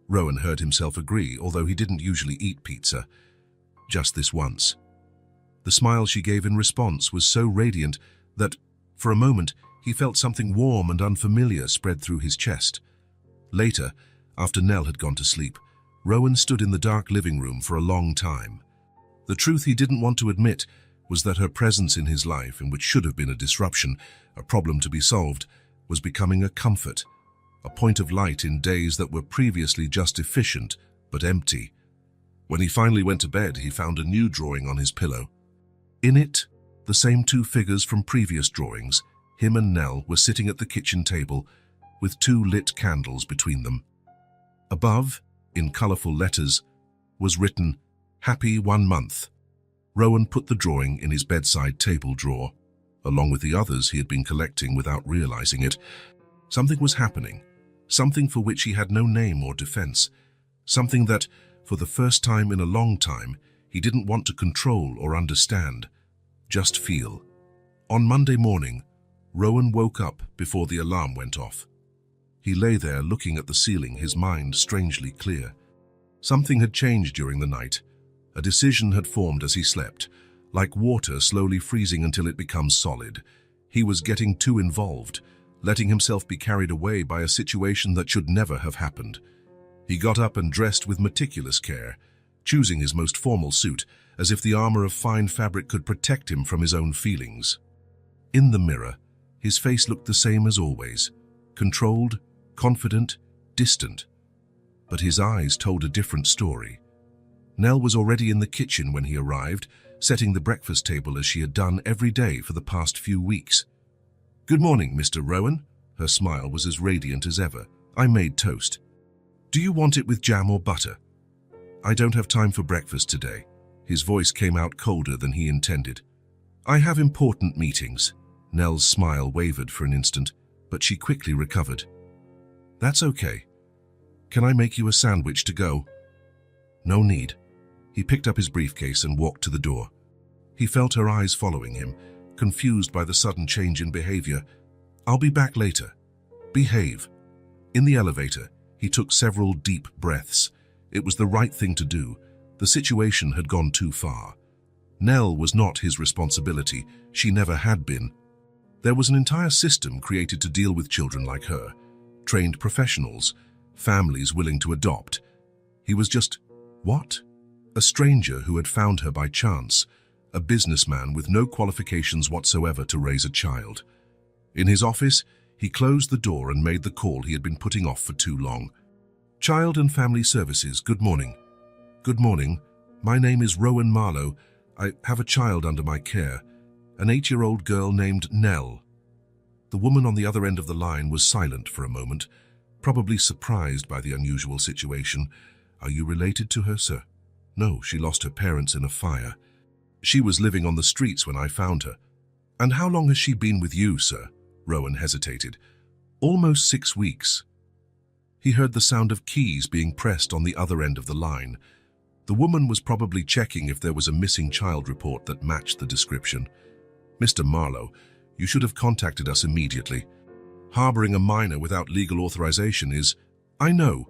Rowan heard himself agree, although he didn't usually eat pizza. Just this once. The smile she gave in response was so radiant that, for a moment, he felt something warm and unfamiliar spread through his chest. Later, after Nell had gone to sleep, Rowan stood in the dark living room for a long time. The truth he didn't want to admit was that her presence in his life, in which should have been a disruption, a problem to be solved, was becoming a comfort, a point of light in days that were previously just efficient but empty. When he finally went to bed, he found a new drawing on his pillow. In it, the same 2 figures from previous drawings, him and Nell, were sitting at the kitchen table with 2 lit candles between them. Above, in colorful letters, was written, Happy 1 month. Rowan put the drawing in his bedside table drawer, along with the others he had been collecting without realizing it. Something was happening, something for which he had no name or defense, something that, for the first time in a long time, he didn't want to control or understand, just feel. On Monday morning, Rowan woke up before the alarm went off. He lay there looking at the ceiling, his mind strangely clear. Something had changed during the night. A decision had formed as he slept, like water slowly freezing until it becomes solid. He was getting too involved, letting himself be carried away by a situation that should never have happened. He got up and dressed with meticulous care, choosing his most formal suit, as if the armor of fine fabric could protect him from his own feelings. In the mirror, his face looked the same as always, controlled, confident, distant. But his eyes told a different story. Nell was already in the kitchen when he arrived, setting the breakfast table as she had done every day for the past few weeks. "Good morning, Mr. Rowan." Her smile was as radiant as ever. "I made toast. Do you want it with jam or butter?" "I don't have time for breakfast today." His voice came out colder than he intended. "I have important meetings." Nell's smile wavered for an instant, but she quickly recovered. "That's okay. Can I make you a sandwich to go?" "No need." He picked up his briefcase and walked to the door. He felt her eyes following him, confused by the sudden change in behavior. "I'll be back later. Behave." In the elevator, he took several deep breaths. It was the right thing to do. The situation had gone too far. Nell was not his responsibility. She never had been. There was an entire system created to deal with children like her. Trained professionals, families willing to adopt. He was just, what? A stranger who had found her by chance, a businessman with no qualifications whatsoever to raise a child. In his office, he closed the door and made the call he had been putting off for too long. "Child and Family Services, good morning." "Good morning. My name is Rowan Marlowe. I have a child under my care, an 8-year-old girl named Nell." The woman on the other end of the line was silent for a moment, probably surprised by the unusual situation. "Are you related to her, sir?" "No, she lost her parents in a fire. She was living on the streets when I found her." "And how long has she been with you, sir?" Rowan hesitated. "Almost 6 weeks." He heard the sound of keys being pressed on the other end of the line. The woman was probably checking if there was a missing child report that matched the description. "Mr. Marlowe, you should have contacted us immediately. Harboring a minor without legal authorization is—" "I know."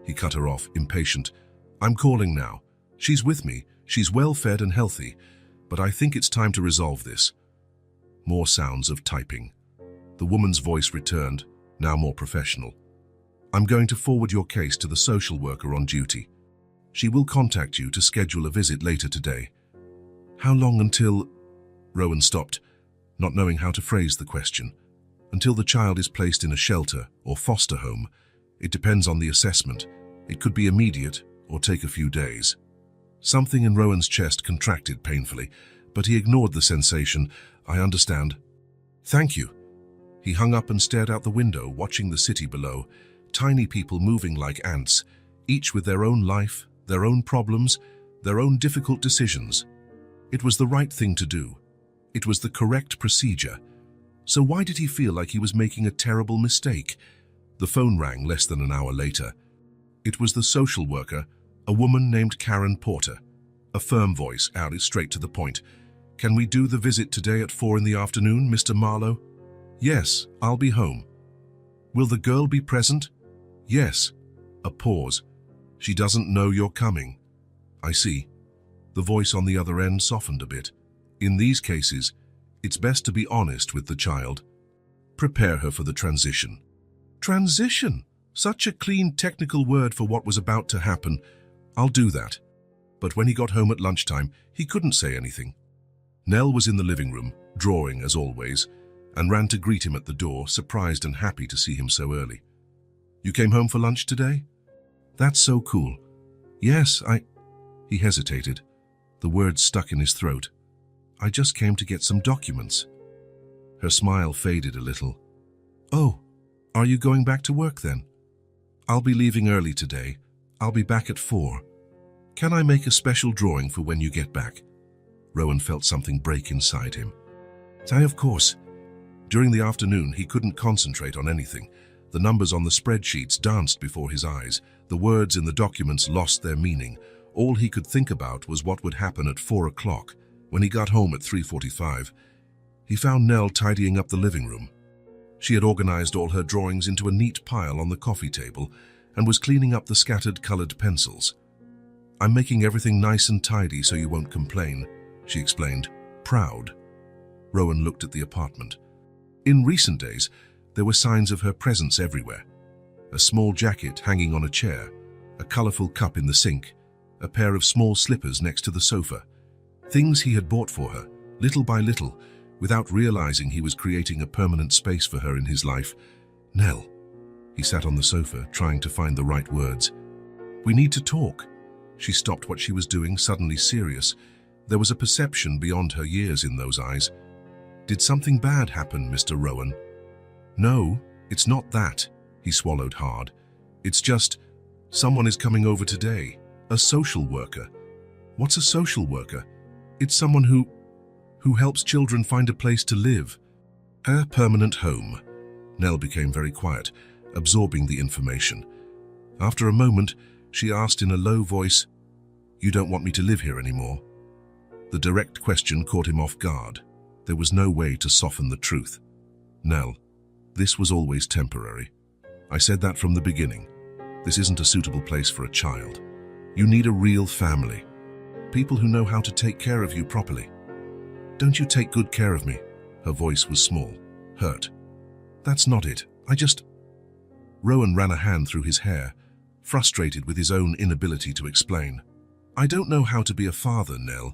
He cut her off, impatient. "I'm calling now. She's with me. She's well-fed and healthy. But I think it's time to resolve this." More sounds of typing. The woman's voice returned, now more professional. "I'm going to forward your case to the social worker on duty. She will contact you to schedule a visit later today." "How long until—" Rowan stopped, not knowing how to phrase the question. "Until the child is placed in a shelter or foster home. It depends on the assessment. It could be immediate or take a few days." Something in Rowan's chest contracted painfully, but he ignored the sensation. "I understand. Thank you." He hung up and stared out the window, watching the city below. Tiny people moving like ants, each with their own life, their own problems, their own difficult decisions. It was the right thing to do. It was the correct procedure. So why did he feel like he was making a terrible mistake? The phone rang less than an hour later. It was the social worker, a woman named Karen Porter. A firm voice, out straight to the point. "Can we do the visit today at 4 in the afternoon, Mr. Marlowe?" "Yes, I'll be home." "Will the girl be present?" "Yes." A pause. "She doesn't know you're coming." "I see." The voice on the other end softened a bit. "In these cases, it's best to be honest with the child. Prepare her for the transition." Transition? Such a clean technical word for what was about to happen. "I'll do that." But when he got home at lunchtime, he couldn't say anything. Nell was in the living room, drawing as always, and ran to greet him at the door, surprised and happy to see him so early. "You came home for lunch today?" "That's so cool." "Yes, He hesitated. The words stuck in his throat. "I just came to get some documents." Her smile faded a little. "Oh, are you going back to work then?" "I'll be leaving early today. I'll be back at 4. Can I make a special drawing for when you get back? Rowan felt something break inside him. Say, of course. During the afternoon, he couldn't concentrate on anything. The numbers on the spreadsheets danced before his eyes. The words in the documents lost their meaning. All he could think about was what would happen at 4 o'clock. When he got home at 3:45, he found Nell tidying up the living room. She had organized all her drawings into a neat pile on the coffee table and was cleaning up the scattered colored pencils. I'm making everything nice and tidy so you won't complain, she explained, proud. Rowan looked at the apartment. In recent days, there were signs of her presence everywhere. A small jacket hanging on a chair, a colorful cup in the sink, a pair of small slippers next to the sofa. Things he had bought for her, little by little, without realizing he was creating a permanent space for her in his life. Nell. He sat on the sofa, trying to find the right words. We need to talk. She stopped what she was doing, suddenly serious. There was a perception beyond her years in those eyes. Did something bad happen, Mr. Rowan? No, it's not that, he swallowed hard. It's just, someone is coming over today. A social worker. What's a social worker? It's someone who helps children find a place to live. A permanent home. Nell became very quiet, absorbing the information. After a moment, she asked in a low voice, You don't want me to live here anymore? The direct question caught him off guard. There was no way to soften the truth. Nell, this was always temporary. I said that from the beginning. This isn't a suitable place for a child. You need a real family. People who know how to take care of you properly. Don't you take good care of me? Her voice was small, hurt. That's not it. Rowan ran a hand through his hair, frustrated with his own inability to explain. I don't know how to be a father, Nell.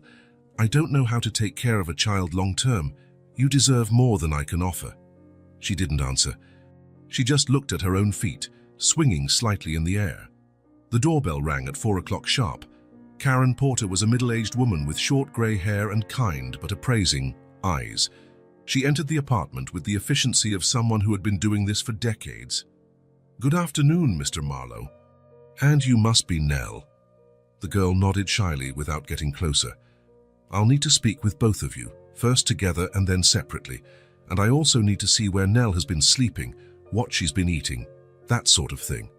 I don't know how to take care of a child long term. You deserve more than I can offer. She didn't answer. She just looked at her own feet, swinging slightly in the air. The doorbell rang at 4 o'clock sharp. Karen Porter was a middle-aged woman with short grey hair and kind but appraising eyes. She entered the apartment with the efficiency of someone who had been doing this for decades. Good afternoon, Mr. Marlowe. And you must be Nell. The girl nodded shyly without getting closer. I'll need to speak with both of you, first together and then separately. And I also need to see where Nell has been sleeping, what she's been eating, that sort of thing.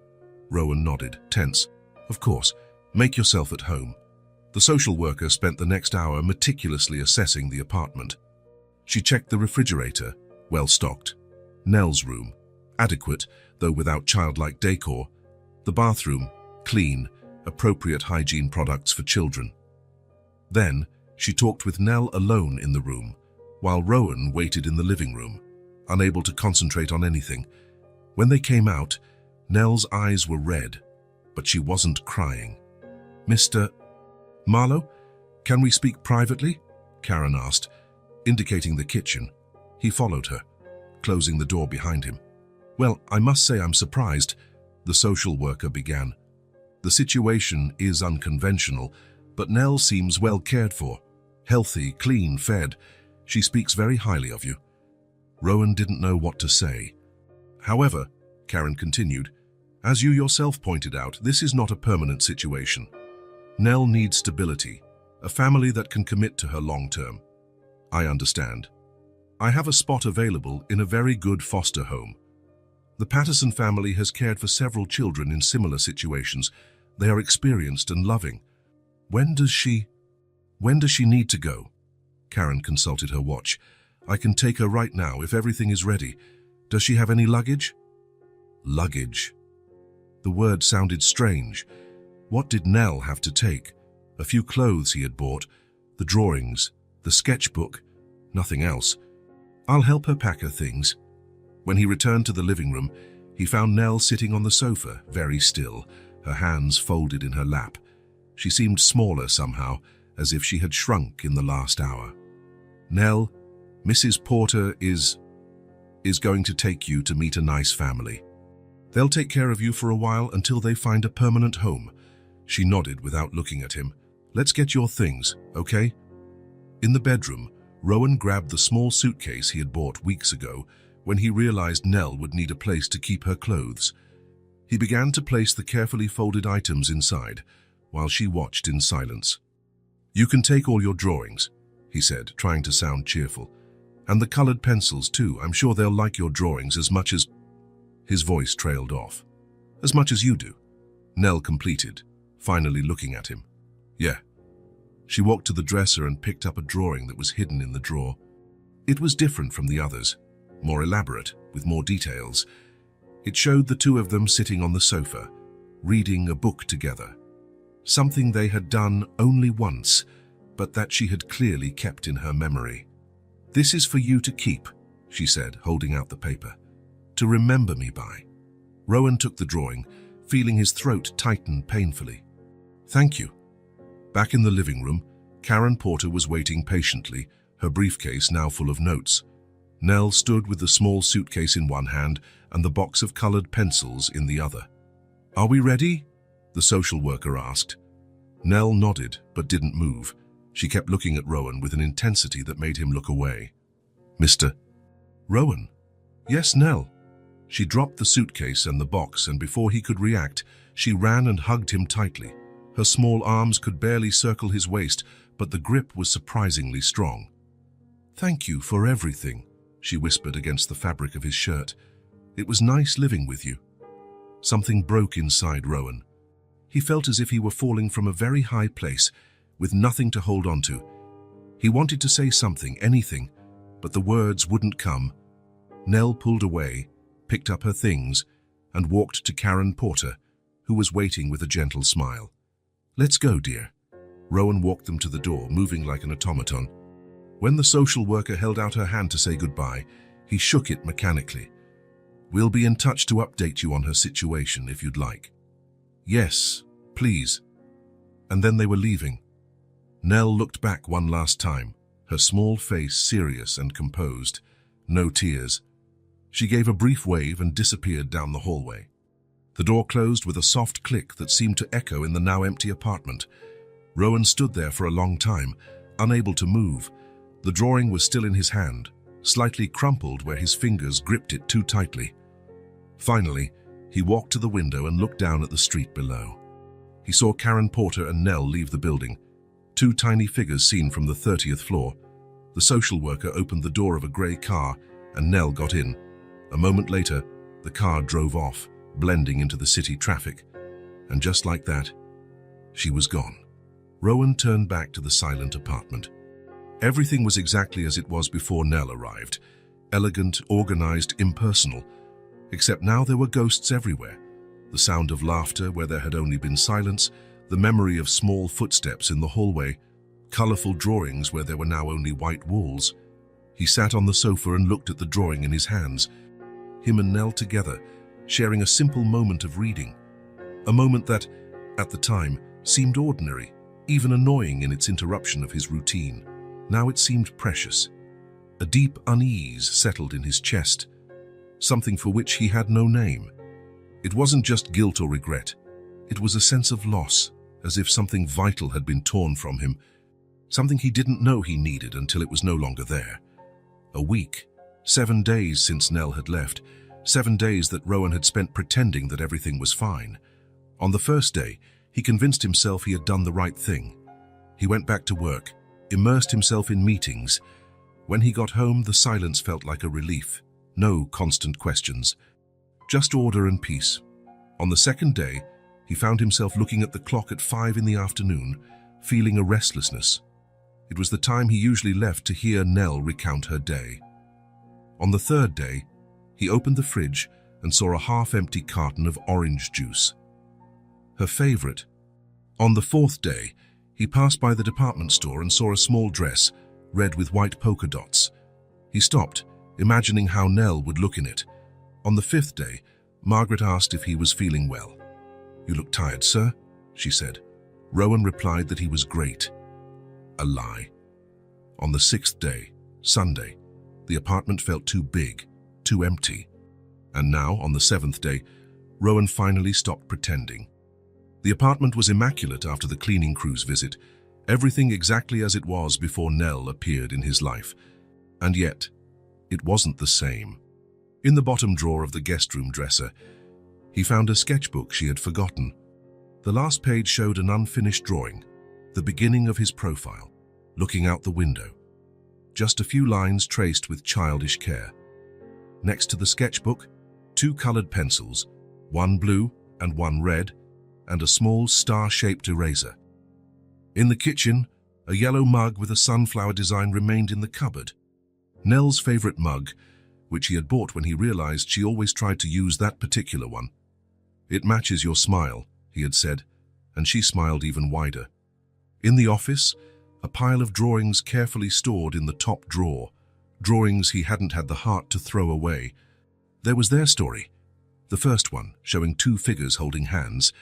Rowan nodded, tense. Of course. Make yourself at home. The social worker spent the next hour meticulously assessing the apartment. She checked the refrigerator, well stocked. Nell's room, adequate, though without childlike decor. The bathroom, clean, appropriate hygiene products for children. Then, she talked with Nell alone in the room, while Rowan waited in the living room, unable to concentrate on anything. When they came out, Nell's eyes were red, but she wasn't crying. Mr. Marlowe, can we speak privately? Karen asked, indicating the kitchen. He followed her, closing the door behind him. Well, I must say I'm surprised, the social worker began. The situation is unconventional, but Nell seems well cared for. Healthy, clean, fed. She speaks very highly of you. Rowan didn't know what to say. However, Karen continued, as you yourself pointed out, this is not a permanent situation. Nell needs stability, a family that can commit to her long term. I understand. I have a spot available in a very good foster home. The Patterson family has cared for several children in similar situations. They are experienced and loving. When does she need to go? Karen consulted her watch. I can take her right now if everything is ready. Does she have any luggage? Luggage. The word sounded strange. What did Nell have to take? A few clothes he had bought, the drawings, the sketchbook, nothing else. I'll help her pack her things. When he returned to the living room, he found Nell sitting on the sofa, very still, her hands folded in her lap. She seemed smaller somehow, as if she had shrunk in the last hour. Nell, Mrs. Porter is going to take you to meet a nice family. They'll take care of you for a while until they find a permanent home. She nodded without looking at him. Let's get your things, okay? In the bedroom, Rowan grabbed the small suitcase he had bought weeks ago when he realized Nell would need a place to keep her clothes. He began to place the carefully folded items inside, while she watched in silence. "You can take all your drawings," he said, trying to sound cheerful. "And the colored pencils too. I'm sure they'll like your drawings as much as—" His voice trailed off. "As much as you do," Nell completed, finally looking at him. "Yeah." She walked to the dresser and picked up a drawing that was hidden in the drawer. It was different from the others, more elaborate, with more details. It showed the two of them sitting on the sofa, reading a book together. Something they had done only once, but that she had clearly kept in her memory. "This is for you to keep," she said, holding out the paper. "To remember me by." Rowan took the drawing, feeling his throat tighten painfully. "Thank you." Back in the living room, Karen Porter was waiting patiently, her briefcase now full of notes. Nell stood with the small suitcase in one hand and the box of colored pencils in the other. "Are we ready?" the social worker asked. Nell nodded, but didn't move. She kept looking at Rowan with an intensity that made him look away. "Mr. Rowan?" "Yes, Nell." She dropped the suitcase and the box, and before he could react, she ran and hugged him tightly. Her small arms could barely circle his waist, but the grip was surprisingly strong. "Thank you for everything," she whispered against the fabric of his shirt. "It was nice living with you." Something broke inside Rowan. He felt as if he were falling from a very high place, with nothing to hold on to. He wanted to say something, anything, but the words wouldn't come. Nell pulled away, picked up her things, and walked to Karen Porter, who was waiting with a gentle smile. "Let's go, dear." Rowan walked them to the door, moving like an automaton. When the social worker held out her hand to say goodbye, he shook it mechanically. "We'll be in touch to update you on her situation if you'd like." "Yes, please." And then they were leaving. Nell looked back one last time, her small face serious and composed, no tears. She gave a brief wave and disappeared down the hallway. The door closed with a soft click that seemed to echo in the now empty apartment. Rowan stood there for a long time, unable to move. The drawing was still in his hand, slightly crumpled where his fingers gripped it too tightly. Finally, he walked to the window and looked down at the street below. He saw Karen Porter and Nell leave the building, two tiny figures seen from the 30th floor. The social worker opened the door of a grey car and Nell got in. A moment later, the car drove off, blending into the city traffic. And just like that, she was gone. Rowan turned back to the silent apartment. Everything was exactly as it was before Nell arrived. Elegant, organized, impersonal. Except now there were ghosts everywhere. The sound of laughter where there had only been silence, the memory of small footsteps in the hallway, colorful drawings where there were now only white walls. He sat on the sofa and looked at the drawing in his hands. Him and Nell together, sharing a simple moment of reading. A moment that, at the time, seemed ordinary, even annoying in its interruption of his routine. Now it seemed precious. A deep unease settled in his chest, something for which he had no name. It wasn't just guilt or regret. It was a sense of loss, as if something vital had been torn from him, something he didn't know he needed until it was no longer there. A week, 7 days since Nell had left, 7 days that Rowan had spent pretending that everything was fine. On the first day, he convinced himself he had done the right thing. He went back to work, immersed himself in meetings. When he got home, the silence felt like a relief. No constant questions, just order and peace. On the second day, he found himself looking at the clock at 5 in the afternoon, feeling a restlessness. It was the time he usually left to hear Nell recount her day. On the third day, he opened the fridge and saw a half-empty carton of orange juice. Her favorite. On the fourth day, he passed by the department store and saw a small dress, red with white polka dots. He stopped, imagining how Nell would look in it. On the fifth day, Margaret asked if he was feeling well. "You look tired, sir," she said. Rowan replied that he was great. A lie. On the sixth day, Sunday, the apartment felt too big, too empty. And now, on the seventh day, Rowan finally stopped pretending. The apartment was immaculate after the cleaning crew's visit, everything exactly as it was before Nell appeared in his life. And yet, it wasn't the same. In the bottom drawer of the guest room dresser, he found a sketchbook she had forgotten. The last page showed an unfinished drawing, the beginning of his profile, looking out the window. Just a few lines traced with childish care. Next to the sketchbook, 2 colored pencils, one blue and one red, and a small star-shaped eraser. In the kitchen, a yellow mug with a sunflower design remained in the cupboard. Nell's favorite mug, which he had bought when he realized she always tried to use that particular one. "It matches your smile," he had said, and she smiled even wider. In the office, a pile of drawings carefully stored in the top drawer, drawings he hadn't had the heart to throw away. There was their story. The first one, showing 2 figures holding hands,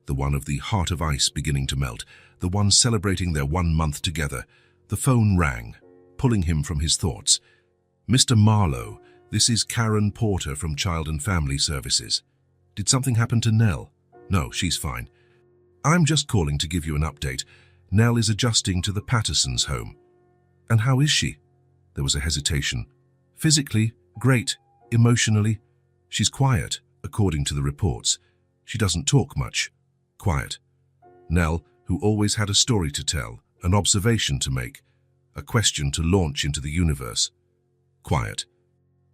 the one of the heart of ice beginning to melt, the one celebrating their 1 month together. The phone rang, pulling him from his thoughts. "Mr. Marlowe, this is Karen Porter from Child and Family Services. Did something happen to Nell?" "No, she's fine. I'm just calling to give you an update. Nell is adjusting to the Pattersons' home." "And how is she?" There was a hesitation. "Physically, great. Emotionally, she's quiet, according to the reports. She doesn't talk much. Quiet." Nell, who always had a story to tell, an observation to make, a question to launch into the universe. Quiet.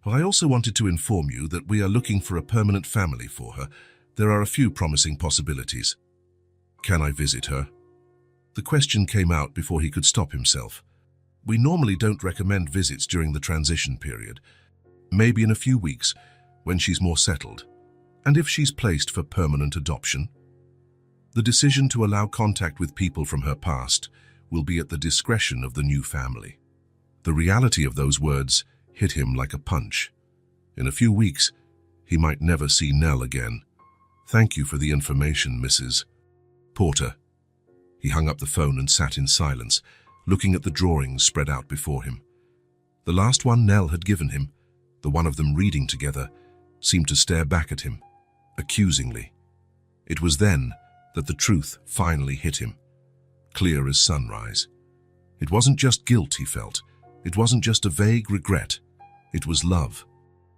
"Well, I also wanted to inform you that we are looking for a permanent family for her. There are a few promising possibilities." "Can I visit her?" The question came out before he could stop himself. "We normally don't recommend visits during the transition period. Maybe in a few weeks, when she's more settled. And if she's placed for permanent adoption?" The decision to allow contact with people from her past will be at the discretion of the new family. The reality of those words hit him like a punch. In a few weeks, he might never see Nell again. "Thank you for the information, Mrs. Porter." He hung up the phone and sat in silence, looking at the drawings spread out before him. The last one Nell had given him, the one of them reading together, seemed to stare back at him, accusingly. It was then that the truth finally hit him, clear as sunrise. It wasn't just guilt he felt. It wasn't just a vague regret. It was love.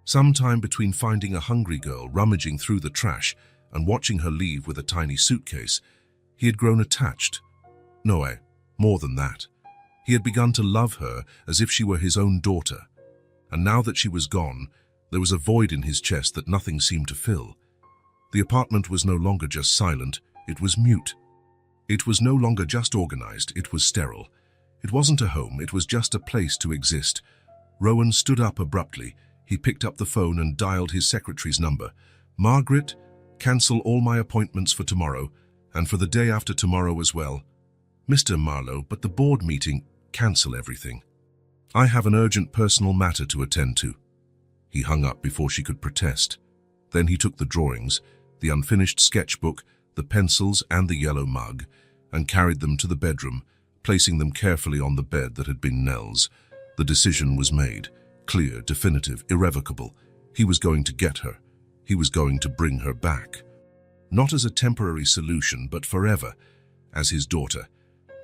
Sometime between finding a hungry girl rummaging through the trash and watching her leave with a tiny suitcase, he had grown attached. No, more than that. He had begun to love her as if she were his own daughter. And now that she was gone, there was a void in his chest that nothing seemed to fill. The apartment was no longer just silent, it was mute. It was no longer just organized, it was sterile. It wasn't a home, it was just a place to exist. Rowan stood up abruptly. He picked up the phone and dialed his secretary's number. "Margaret, cancel all my appointments for tomorrow, and for the day after tomorrow as well. Mr. Marlowe, but the board meeting, cancel everything. I have an urgent personal matter to attend to." He hung up before she could protest. Then he took the drawings, the unfinished sketchbook, the pencils and the yellow mug, and carried them to the bedroom, placing them carefully on the bed that had been Nell's. The decision was made, clear, definitive, irrevocable. He was going to get her. He was going to bring her back. Not as a temporary solution, but forever, as his daughter.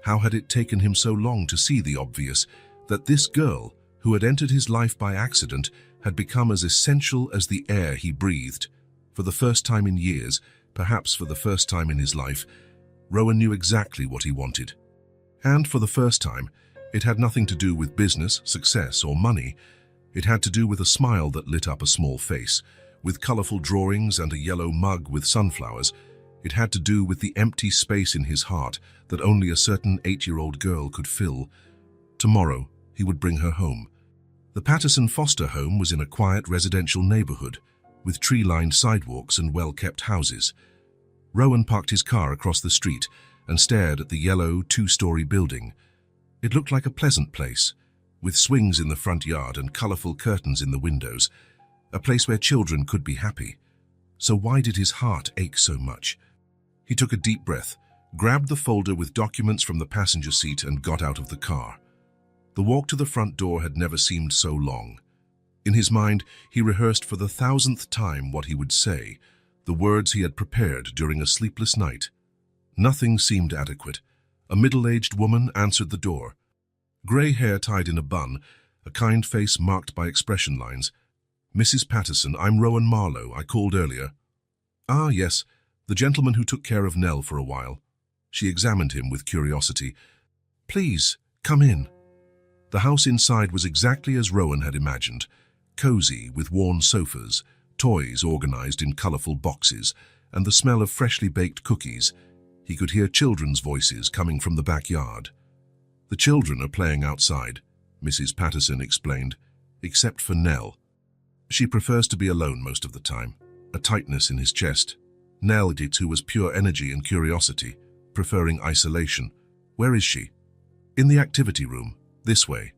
How had it taken him so long to see the obvious, that this girl, who had entered his life by accident, had become as essential as the air he breathed? For the first time in years, perhaps for the first time in his life, Rowan knew exactly what he wanted. And for the first time, it had nothing to do with business, success, or money. It had to do with a smile that lit up a small face, with colorful drawings and a yellow mug with sunflowers. It had to do with the empty space in his heart that only a certain 8-year-old girl could fill. Tomorrow, he would bring her home. The Patterson foster home was in a quiet residential neighborhood, with tree-lined sidewalks and well-kept houses. Rowan parked his car across the street and stared at the yellow 2-story building. It looked like a pleasant place, with swings in the front yard and colorful curtains in the windows, a place where children could be happy. So why did his heart ache so much? He took a deep breath, grabbed the folder with documents from the passenger seat and got out of the car. The walk to the front door had never seemed so long. In his mind, he rehearsed for the 1,000th time what he would say, the words he had prepared during a sleepless night. Nothing seemed adequate. A middle-aged woman answered the door. Gray hair tied in a bun, a kind face marked by expression lines. "Mrs. Patterson, I'm Rowan Marlowe. I called earlier." "Ah, yes. The gentleman who took care of Nell for a while. She examined him with curiosity. "Please, come in." The house inside was exactly as Rowan had imagined, cozy with worn sofas, toys organized in colorful boxes, and the smell of freshly baked cookies. He could hear children's voices coming from the backyard. "The children are playing outside," Mrs. Patterson explained, "except for Nell. She prefers to be alone most of the time." A tightness in his chest. Nell, who was pure energy and curiosity, preferring isolation. "Where is she?" "In the activity room. This way."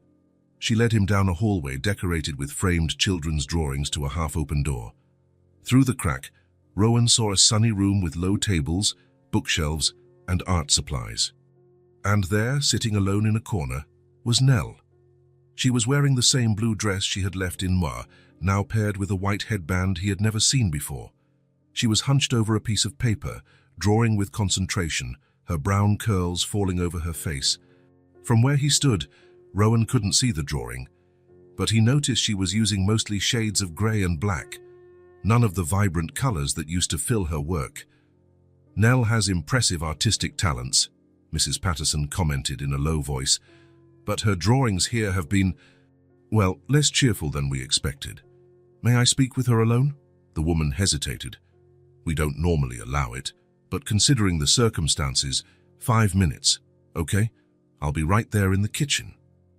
She led him down a hallway decorated with framed children's drawings to a half-open door. Through the crack, Rowan saw a sunny room with low tables, bookshelves, and art supplies. And there, sitting alone in a corner, was Nell. She was wearing the same blue dress she had left in Moir, now paired with a white headband he had never seen before. She was hunched over a piece of paper, drawing with concentration, her brown curls falling over her face. From where he stood, Rowan couldn't see the drawing, but he noticed she was using mostly shades of grey and black, none of the vibrant colours that used to fill her work. "Nell has impressive artistic talents," Mrs. Patterson commented in a low voice, "but her drawings here have been, well, less cheerful than we expected. May I speak with her alone?" The woman hesitated. "We don't normally allow it, but considering the circumstances, 5 minutes, okay? I'll be right there in the kitchen."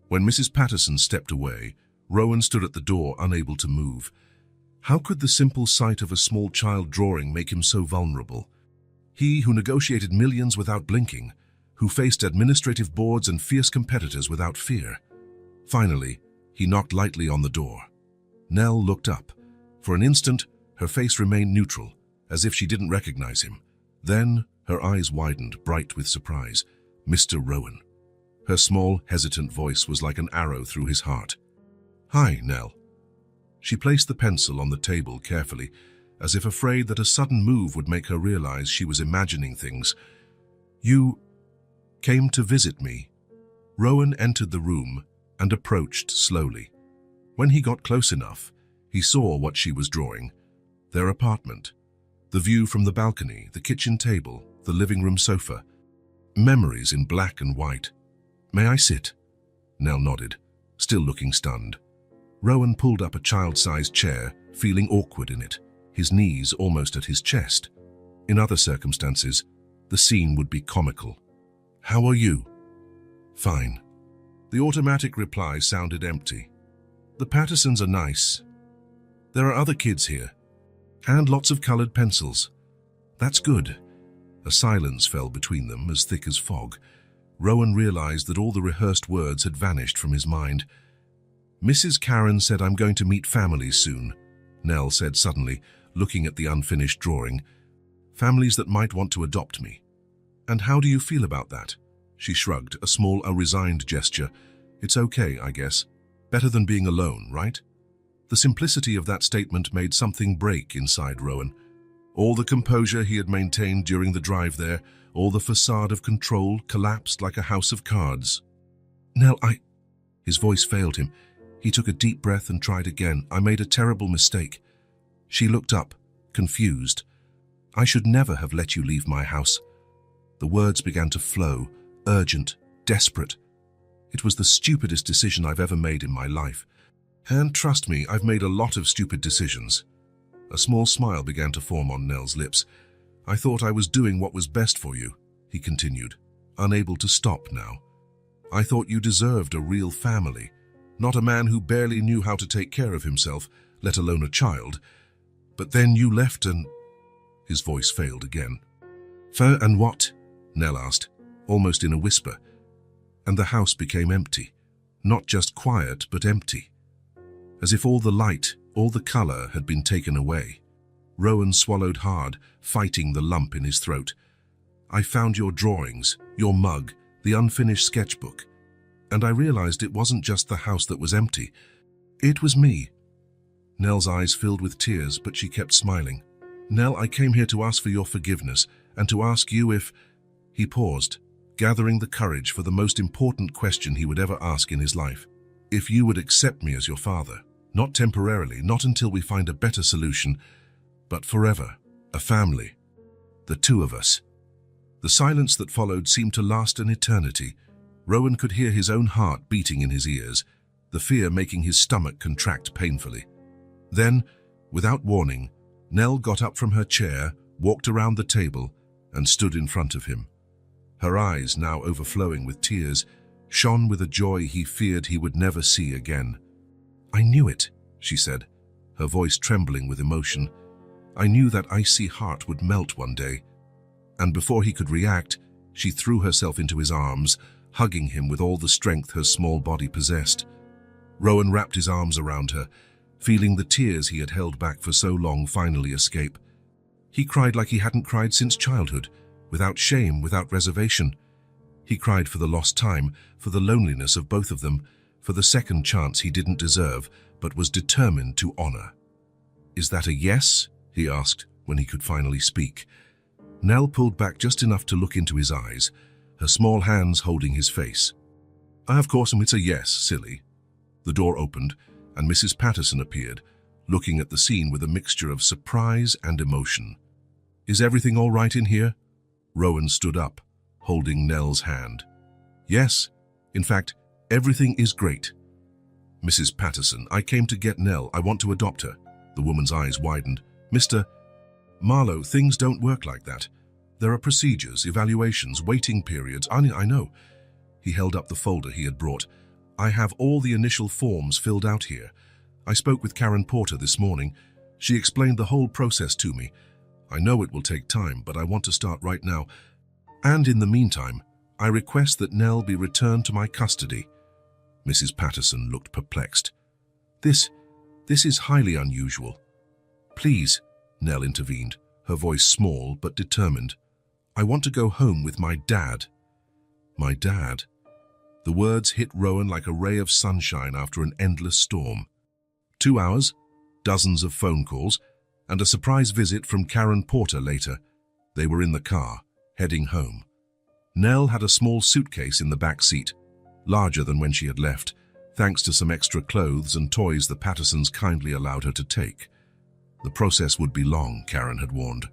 When Mrs. Patterson stepped away, Rowan stood at the door, unable to move. How could the simple sight of a small child drawing make him so vulnerable? He who negotiated millions without blinking, who faced administrative boards and fierce competitors without fear. Finally, he knocked lightly on the door. Nell looked up. For an instant, her face remained neutral, as if she didn't recognize him. Then, her eyes widened, bright with surprise. "Mr. Rowan." Her small, hesitant voice was like an arrow through his heart. "Hi, Nell." She placed the pencil on the table carefully, as if afraid that a sudden move would make her realize she was imagining things. "You came to visit me." Rowan entered the room and approached slowly. When he got close enough, he saw what she was drawing. Their apartment. The view from the balcony, the kitchen table, the living room sofa. Memories in black and white. "May I sit?" Nell nodded, still looking stunned. Rowan pulled up a child-sized chair, feeling awkward in it, his knees almost at his chest. In other circumstances, the scene would be comical. "How are you?" "Fine." The automatic reply sounded empty. "The Pattersons are nice. There are other kids here. And lots of colored pencils." "That's good." A silence fell between them, as thick as fog. Rowan realized that all the rehearsed words had vanished from his mind. "Mrs. Karen said I'm going to meet families soon," Nell said suddenly, looking at the unfinished drawing. "Families that might want to adopt me." "And how do you feel about that?" She shrugged, a resigned gesture. "It's okay, I guess. Better than being alone, right?" The simplicity of that statement made something break inside Rowan. All the composure he had maintained during the drive there, all the facade of control, collapsed like a house of cards. "Nell, His voice failed him. He took a deep breath and tried again. "I made a terrible mistake." She looked up, confused. "I should never have let you leave my house." The words began to flow, urgent, desperate. "It was the stupidest decision I've ever made in my life. And trust me, I've made a lot of stupid decisions." A small smile began to form on Nell's lips. "I thought I was doing what was best for you," he continued, unable to stop now. "I thought you deserved a real family, not a man who barely knew how to take care of himself, let alone a child. But then you left and—" His voice failed again. "And what?" Nell asked, almost in a whisper. And the house became empty. Not just quiet, but empty. As if all the light, all the color had been taken away. Rowan swallowed hard, fighting the lump in his throat. "I found your drawings, your mug, the unfinished sketchbook, and I realized it wasn't just the house that was empty. It was me." Nell's eyes filled with tears, but she kept smiling. "Nell, I came here to ask for your forgiveness, and to ask you if—" He paused, gathering the courage for the most important question he would ever ask in his life. "If you would accept me as your father, not temporarily, not until we find a better solution, but forever, a family." The two of us. The silence that followed seemed to last an eternity. Rowan could hear his own heart beating in his ears, the fear making his stomach contract painfully. Then, without warning, Nell got up from her chair, walked around the table, and stood in front of him. Her eyes, now overflowing with tears, shone with a joy he feared he would never see again. "I knew it," she said, her voice trembling with emotion. "I knew that icy heart would melt one day." And before he could react, she threw herself into his arms, hugging him with all the strength her small body possessed. Rowan wrapped his arms around her, feeling the tears he had held back for so long finally escape. He cried like he hadn't cried since childhood, without shame, without reservation. He cried for the lost time, for the loneliness of both of them, for the second chance he didn't deserve, but was determined to honor. "Is that a yes?" he asked when he could finally speak. Nell pulled back just enough to look into his eyes, her small hands holding his face. "Of course, it's a yes, silly." The door opened, and Mrs. Patterson appeared, looking at the scene with a mixture of surprise and emotion. "Is everything all right in here?" Rowan stood up, holding Nell's hand. "Yes, in fact, everything is great." "Mrs. Patterson, I came to get Nell. I want to adopt her." The woman's eyes widened. "Mr. Marlowe, things don't work like that. There are procedures, evaluations, waiting periods. I know." He held up the folder he had brought. "I have all the initial forms filled out here. I spoke with Karen Porter this morning. She explained the whole process to me. I know it will take time, but I want to start right now. And in the meantime, I request that Nell be returned to my custody." Mrs. Patterson looked perplexed. This is highly unusual." "Please," Nell intervened, her voice small but determined. "I want to go home with my dad." "My dad?" The words hit Rowan like a ray of sunshine after an endless storm. 2 hours, dozens of phone calls, and a surprise visit from Karen Porter later. They were in the car, heading home. Nell had a small suitcase in the back seat, larger than when she had left, thanks to some extra clothes and toys the Pattersons kindly allowed her to take. The process would be long, Karen had warned.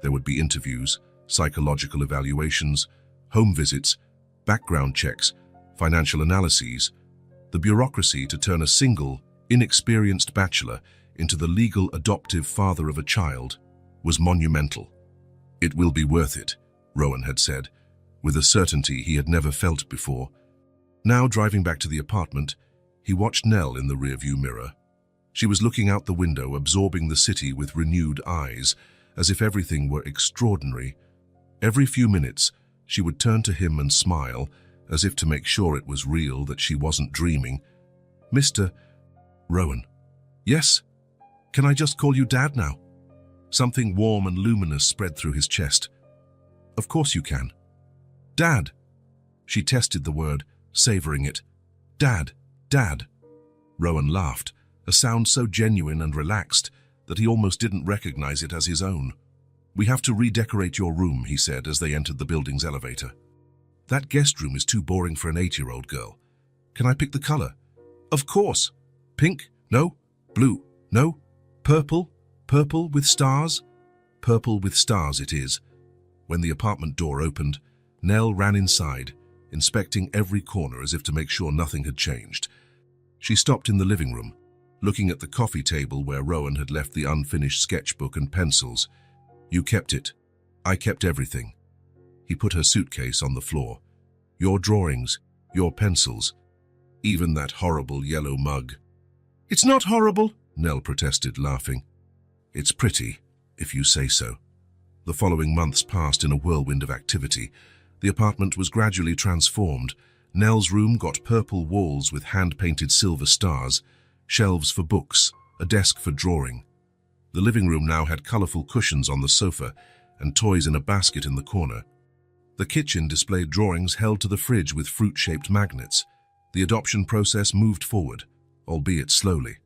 There would be interviews, psychological evaluations, home visits, background checks, financial analyses. The bureaucracy to turn a single, inexperienced bachelor into the legal adoptive father of a child was monumental. "It will be worth it," Rowan had said, with a certainty he had never felt before. Now, driving back to the apartment, he watched Nell in the rearview mirror. She was looking out the window, absorbing the city with renewed eyes, as if everything were extraordinary. Every few minutes, she would turn to him and smile, as if to make sure it was real, that she wasn't dreaming. "Mr. Rowan." "Yes? Can I just call you Dad now?" Something warm and luminous spread through his chest. "Of course you can." "Dad." She tested the word, savoring it. "Dad, Dad." Rowan laughed, a sound so genuine and relaxed that he almost didn't recognize it as his own. "We have to redecorate your room," he said as they entered the building's elevator. "That guest room is too boring for an 8-year-old girl. Can I pick the color?" "Of course." "Pink? No. Blue? No. Purple? Purple with stars?" "Purple with stars it is." When the apartment door opened, Nell ran inside, inspecting every corner as if to make sure nothing had changed. She stopped in the living room, looking at the coffee table where Rowan had left the unfinished sketchbook and pencils. "You kept it. I kept everything." He put her suitcase on the floor. "Your drawings, your pencils, even that horrible yellow mug." "It's not horrible," Nell protested, laughing. "It's pretty, if you say so." The following months passed in a whirlwind of activity. The apartment was gradually transformed. Nell's room got purple walls with hand-painted silver stars, shelves for books, a desk for drawing. The living room now had colorful cushions on the sofa and toys in a basket in the corner. The kitchen displayed drawings held to the fridge with fruit-shaped magnets. The adoption process moved forward, albeit slowly.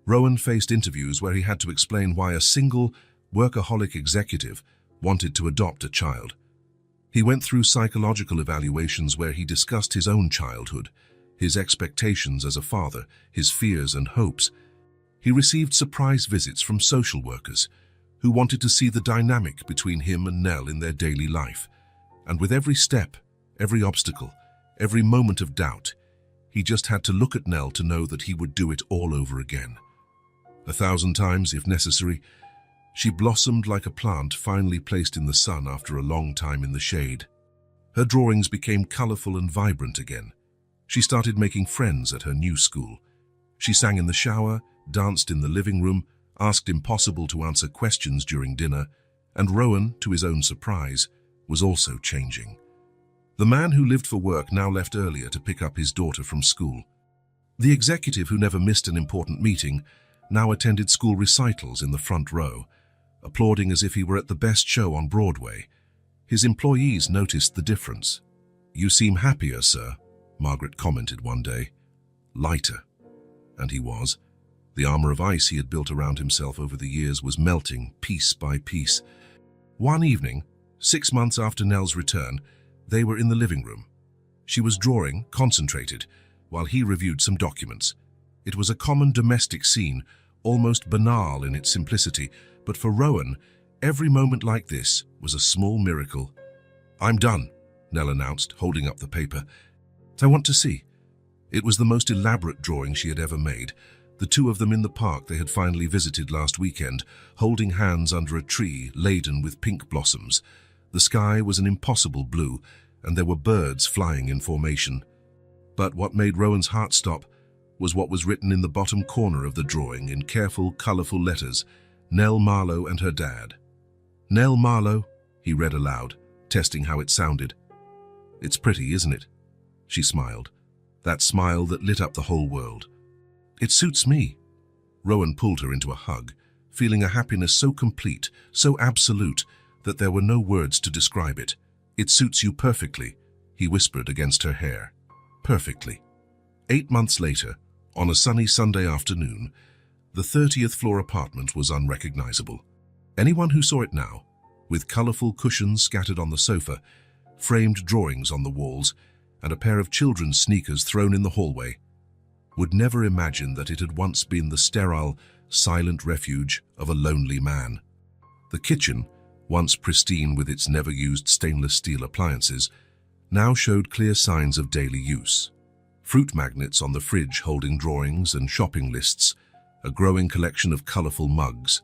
Rowan faced interviews where he had to explain why a single, workaholic executive wanted to adopt a child. He went through psychological evaluations where he discussed his own childhood, his expectations as a father, his fears and hopes. He received surprise visits from social workers, who wanted to see the dynamic between him and Nell in their daily life. And with every step, every obstacle, every moment of doubt, he just had to look at Nell to know that he would do it all over again. 1,000 times, if necessary, she blossomed like a plant finally placed in the sun after a long time in the shade. Her drawings became colorful and vibrant again. She started making friends at her new school. She sang in the shower, danced in the living room, asked impossible to answer questions during dinner, and Rowan, to his own surprise, was also changing. The man who lived for work now left earlier to pick up his daughter from school. The executive who never missed an important meeting now attended school recitals in the front row, applauding as if he were at the best show on Broadway. His employees noticed the difference. "You seem happier, sir," Margaret commented one day. "Lighter." And he was. The armor of ice he had built around himself over the years was melting piece by piece. One evening, 6 months after Nell's return, they were in the living room. She was drawing, concentrated, while he reviewed some documents. It was a common domestic scene, almost banal in its simplicity, but for Rowan, every moment like this was a small miracle. "I'm done," Nell announced, holding up the paper. "I want to see." It was the most elaborate drawing she had ever made, the two of them in the park they had finally visited last weekend, holding hands under a tree laden with pink blossoms. The sky was an impossible blue, and there were birds flying in formation. But what made Rowan's heart stop was what was written in the bottom corner of the drawing in careful, colorful letters: "Nell Marlowe and her dad." "Nell Marlowe," he read aloud, testing how it sounded. "It's pretty, isn't it?" She smiled, that smile that lit up the whole world. "It suits me." Rowan pulled her into a hug, feeling a happiness so complete, so absolute, that there were no words to describe it. "It suits you perfectly," he whispered against her hair. "Perfectly." 8 months later, on a sunny Sunday afternoon, the 30th floor apartment was unrecognizable. Anyone who saw it now, with colorful cushions scattered on the sofa, framed drawings on the walls, and a pair of children's sneakers thrown in the hallway, would never imagine that it had once been the sterile, silent refuge of a lonely man. The kitchen, once pristine with its never-used stainless steel appliances, now showed clear signs of daily use. Fruit magnets on the fridge holding drawings and shopping lists, a growing collection of colorful mugs,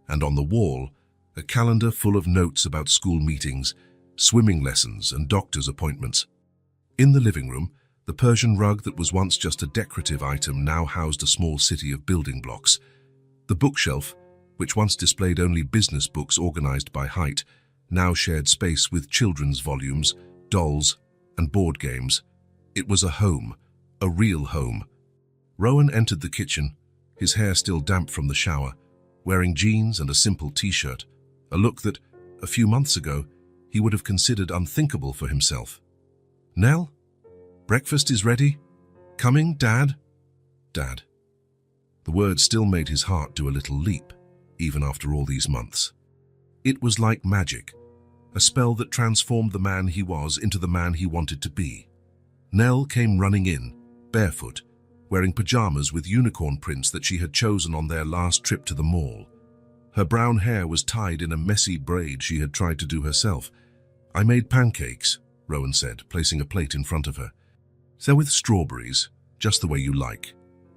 and on the wall, a calendar full of notes about school meetings, swimming lessons, and doctor's appointments. In the living room, the Persian rug that was once just a decorative item now housed a small city of building blocks. The bookshelf, which once displayed only business books organized by height, now shared space with children's volumes, dolls, and board games. It was a home, a real home. Rowan entered the kitchen, his hair still damp from the shower, wearing jeans and a simple t-shirt, a look that, a few months ago, he would have considered unthinkable for himself. "Nell? Breakfast is ready? Coming, Dad?" "Dad." The word still made his heart do a little leap, even after all these months. It was like magic, a spell that transformed the man he was into the man he wanted to be. Nell came running in, barefoot, wearing pajamas with unicorn prints that she had chosen on their last trip to the mall. Her brown hair was tied in a messy braid she had tried to do herself. "I made pancakes," Rowan said, placing a plate in front of her. "They're with strawberries, just the way you like."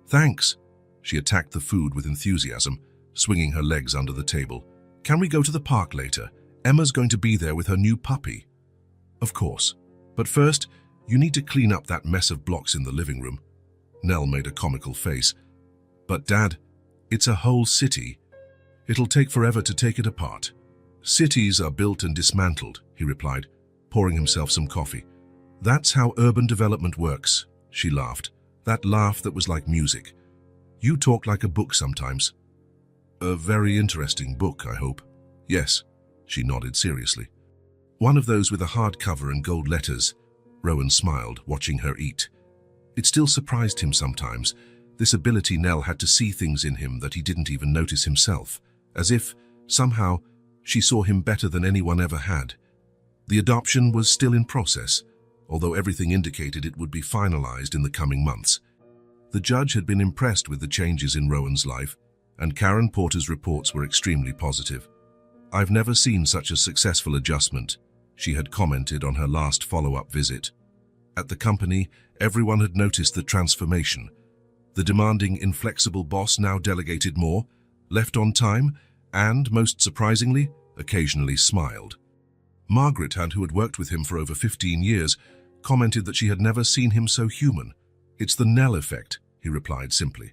"Thanks." She attacked the food with enthusiasm, swinging her legs under the table. "Can we go to the park later? Emma's going to be there with her new puppy." "Of course. But first, you need to clean up that mess of blocks in the living room." Nell made a comical face. "But Dad, it's a whole city. It'll take forever to take it apart." "Cities are built and dismantled," he replied, pouring himself some coffee. "That's how urban development works," she laughed, that laugh that was like music. "You talk like a book sometimes." "A very interesting book, I hope." "Yes," she nodded seriously. "One of those with a hardcover and gold letters." Rowan smiled, watching her eat. It still surprised him sometimes, this ability Nell had to see things in him that he didn't even notice himself, as if, somehow, she saw him better than anyone ever had. The adoption was still in process, although everything indicated it would be finalized in the coming months. The judge had been impressed with the changes in Rowan's life, and Karen Porter's reports were extremely positive. "I've never seen such a successful adjustment," she had commented on her last follow-up visit. At the company, everyone had noticed the transformation. The demanding, inflexible boss now delegated more, left on time, and, most surprisingly, occasionally smiled. Margaret, who had worked with him for over 15 years, commented that she had never seen him so human. "It's the Nell effect," he replied simply.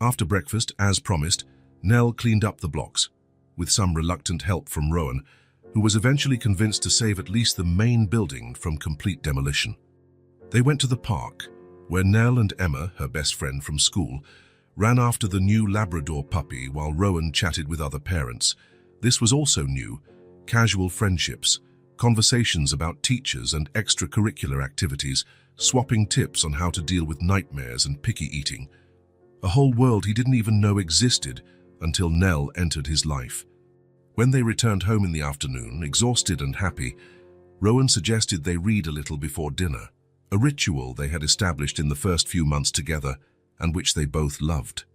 After breakfast, as promised, Nell cleaned up the blocks, with some reluctant help from Rowan, who was eventually convinced to save at least the main building from complete demolition. They went to the park, where Nell and Emma, her best friend from school, ran after the new Labrador puppy while Rowan chatted with other parents. This was also new: casual friendships, conversations about teachers and extracurricular activities, swapping tips on how to deal with nightmares and picky eating. A whole world he didn't even know existed until Nell entered his life. When they returned home in the afternoon, exhausted and happy, Rowan suggested they read a little before dinner, a ritual they had established in the first few months together and which they both loved.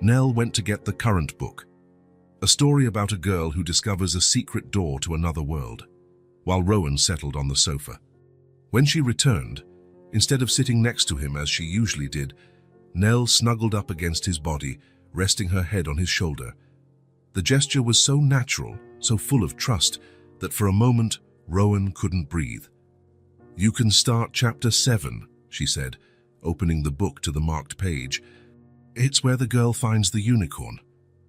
Nell went to get the current book, a story about a girl who discovers a secret door to another world, while Rowan settled on the sofa. When she returned, instead of sitting next to him as she usually did, Nell snuggled up against his body, resting her head on his shoulder. The gesture was so natural, so full of trust, that for a moment Rowan couldn't breathe. "You can start chapter 7, she said, opening the book to the marked page. "It's where the girl finds the unicorn."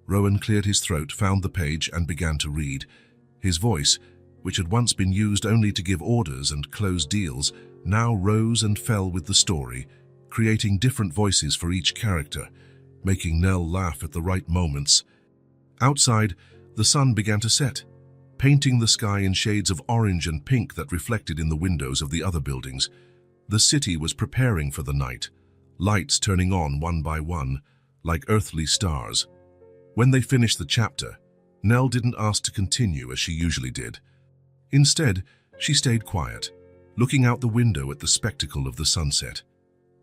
Rowan cleared his throat, found the page, and began to read. His voice, which had once been used only to give orders and close deals, now rose and fell with the story, creating different voices for each character, making Nell laugh at the right moments. Outside, the sun began to set, painting the sky in shades of orange and pink that reflected in the windows of the other buildings. The city was preparing for the night, lights turning on one by one, like earthly stars. When they finished the chapter, Nell didn't ask to continue as she usually did. Instead, she stayed quiet, looking out the window at the spectacle of the sunset.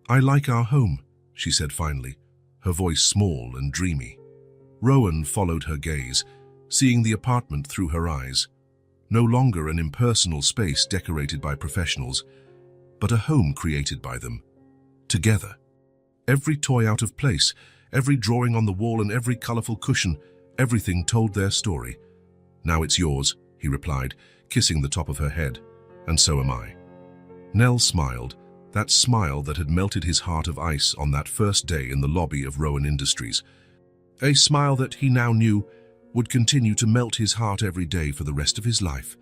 "I like our home," she said finally, her voice small and dreamy. Rowan followed her gaze, seeing the apartment through her eyes. No longer an impersonal space decorated by professionals, but a home created by them, together. Every toy out of place, every drawing on the wall and every colorful cushion, everything told their story. "Now it's yours," he replied, kissing the top of her head. "And so am I." Nell smiled, that smile that had melted his heart of ice on that first day in the lobby of Rowan Industries. A smile that he now knew would continue to melt his heart every day for the rest of his life.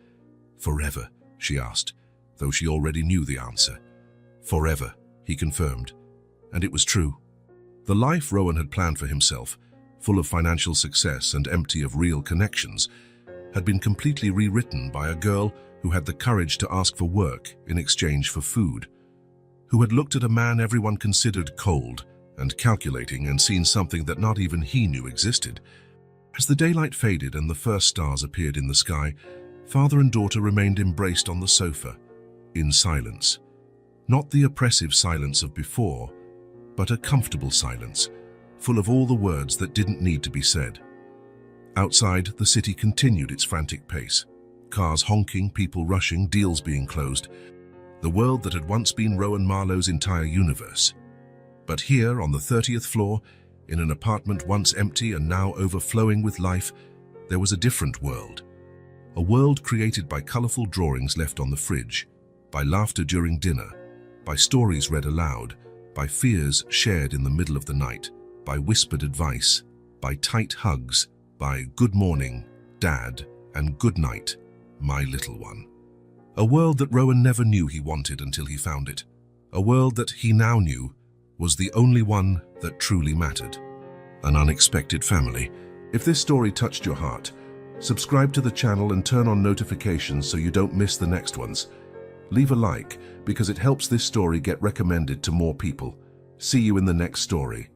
"Forever?" she asked, though she already knew the answer. "Forever," he confirmed. And it was true. The life Rowan had planned for himself, full of financial success and empty of real connections, had been completely rewritten by a girl who had the courage to ask for work in exchange for food, who had looked at a man everyone considered cold and calculating and seen something that not even he knew existed. As the daylight faded and the first stars appeared in the sky, father and daughter remained embraced on the sofa, in silence. Not the oppressive silence of before, but a comfortable silence, full of all the words that didn't need to be said. Outside, the city continued its frantic pace. Cars honking, people rushing, deals being closed. The world that had once been Rowan Marlowe's entire universe. But here, on the 30th floor, in an apartment once empty and now overflowing with life, there was a different world. A world created by colorful drawings left on the fridge, by laughter during dinner, by stories read aloud, by fears shared in the middle of the night, by whispered advice, by tight hugs, by "Good morning, Dad," and "Good night, my little one." A world that Rowan never knew he wanted until he found it. A world that he now knew was the only one that truly mattered. An unexpected family. If this story touched your heart, subscribe to the channel and turn on notifications so you don't miss the next ones. Leave a like because it helps this story get recommended to more people. See you in the next story.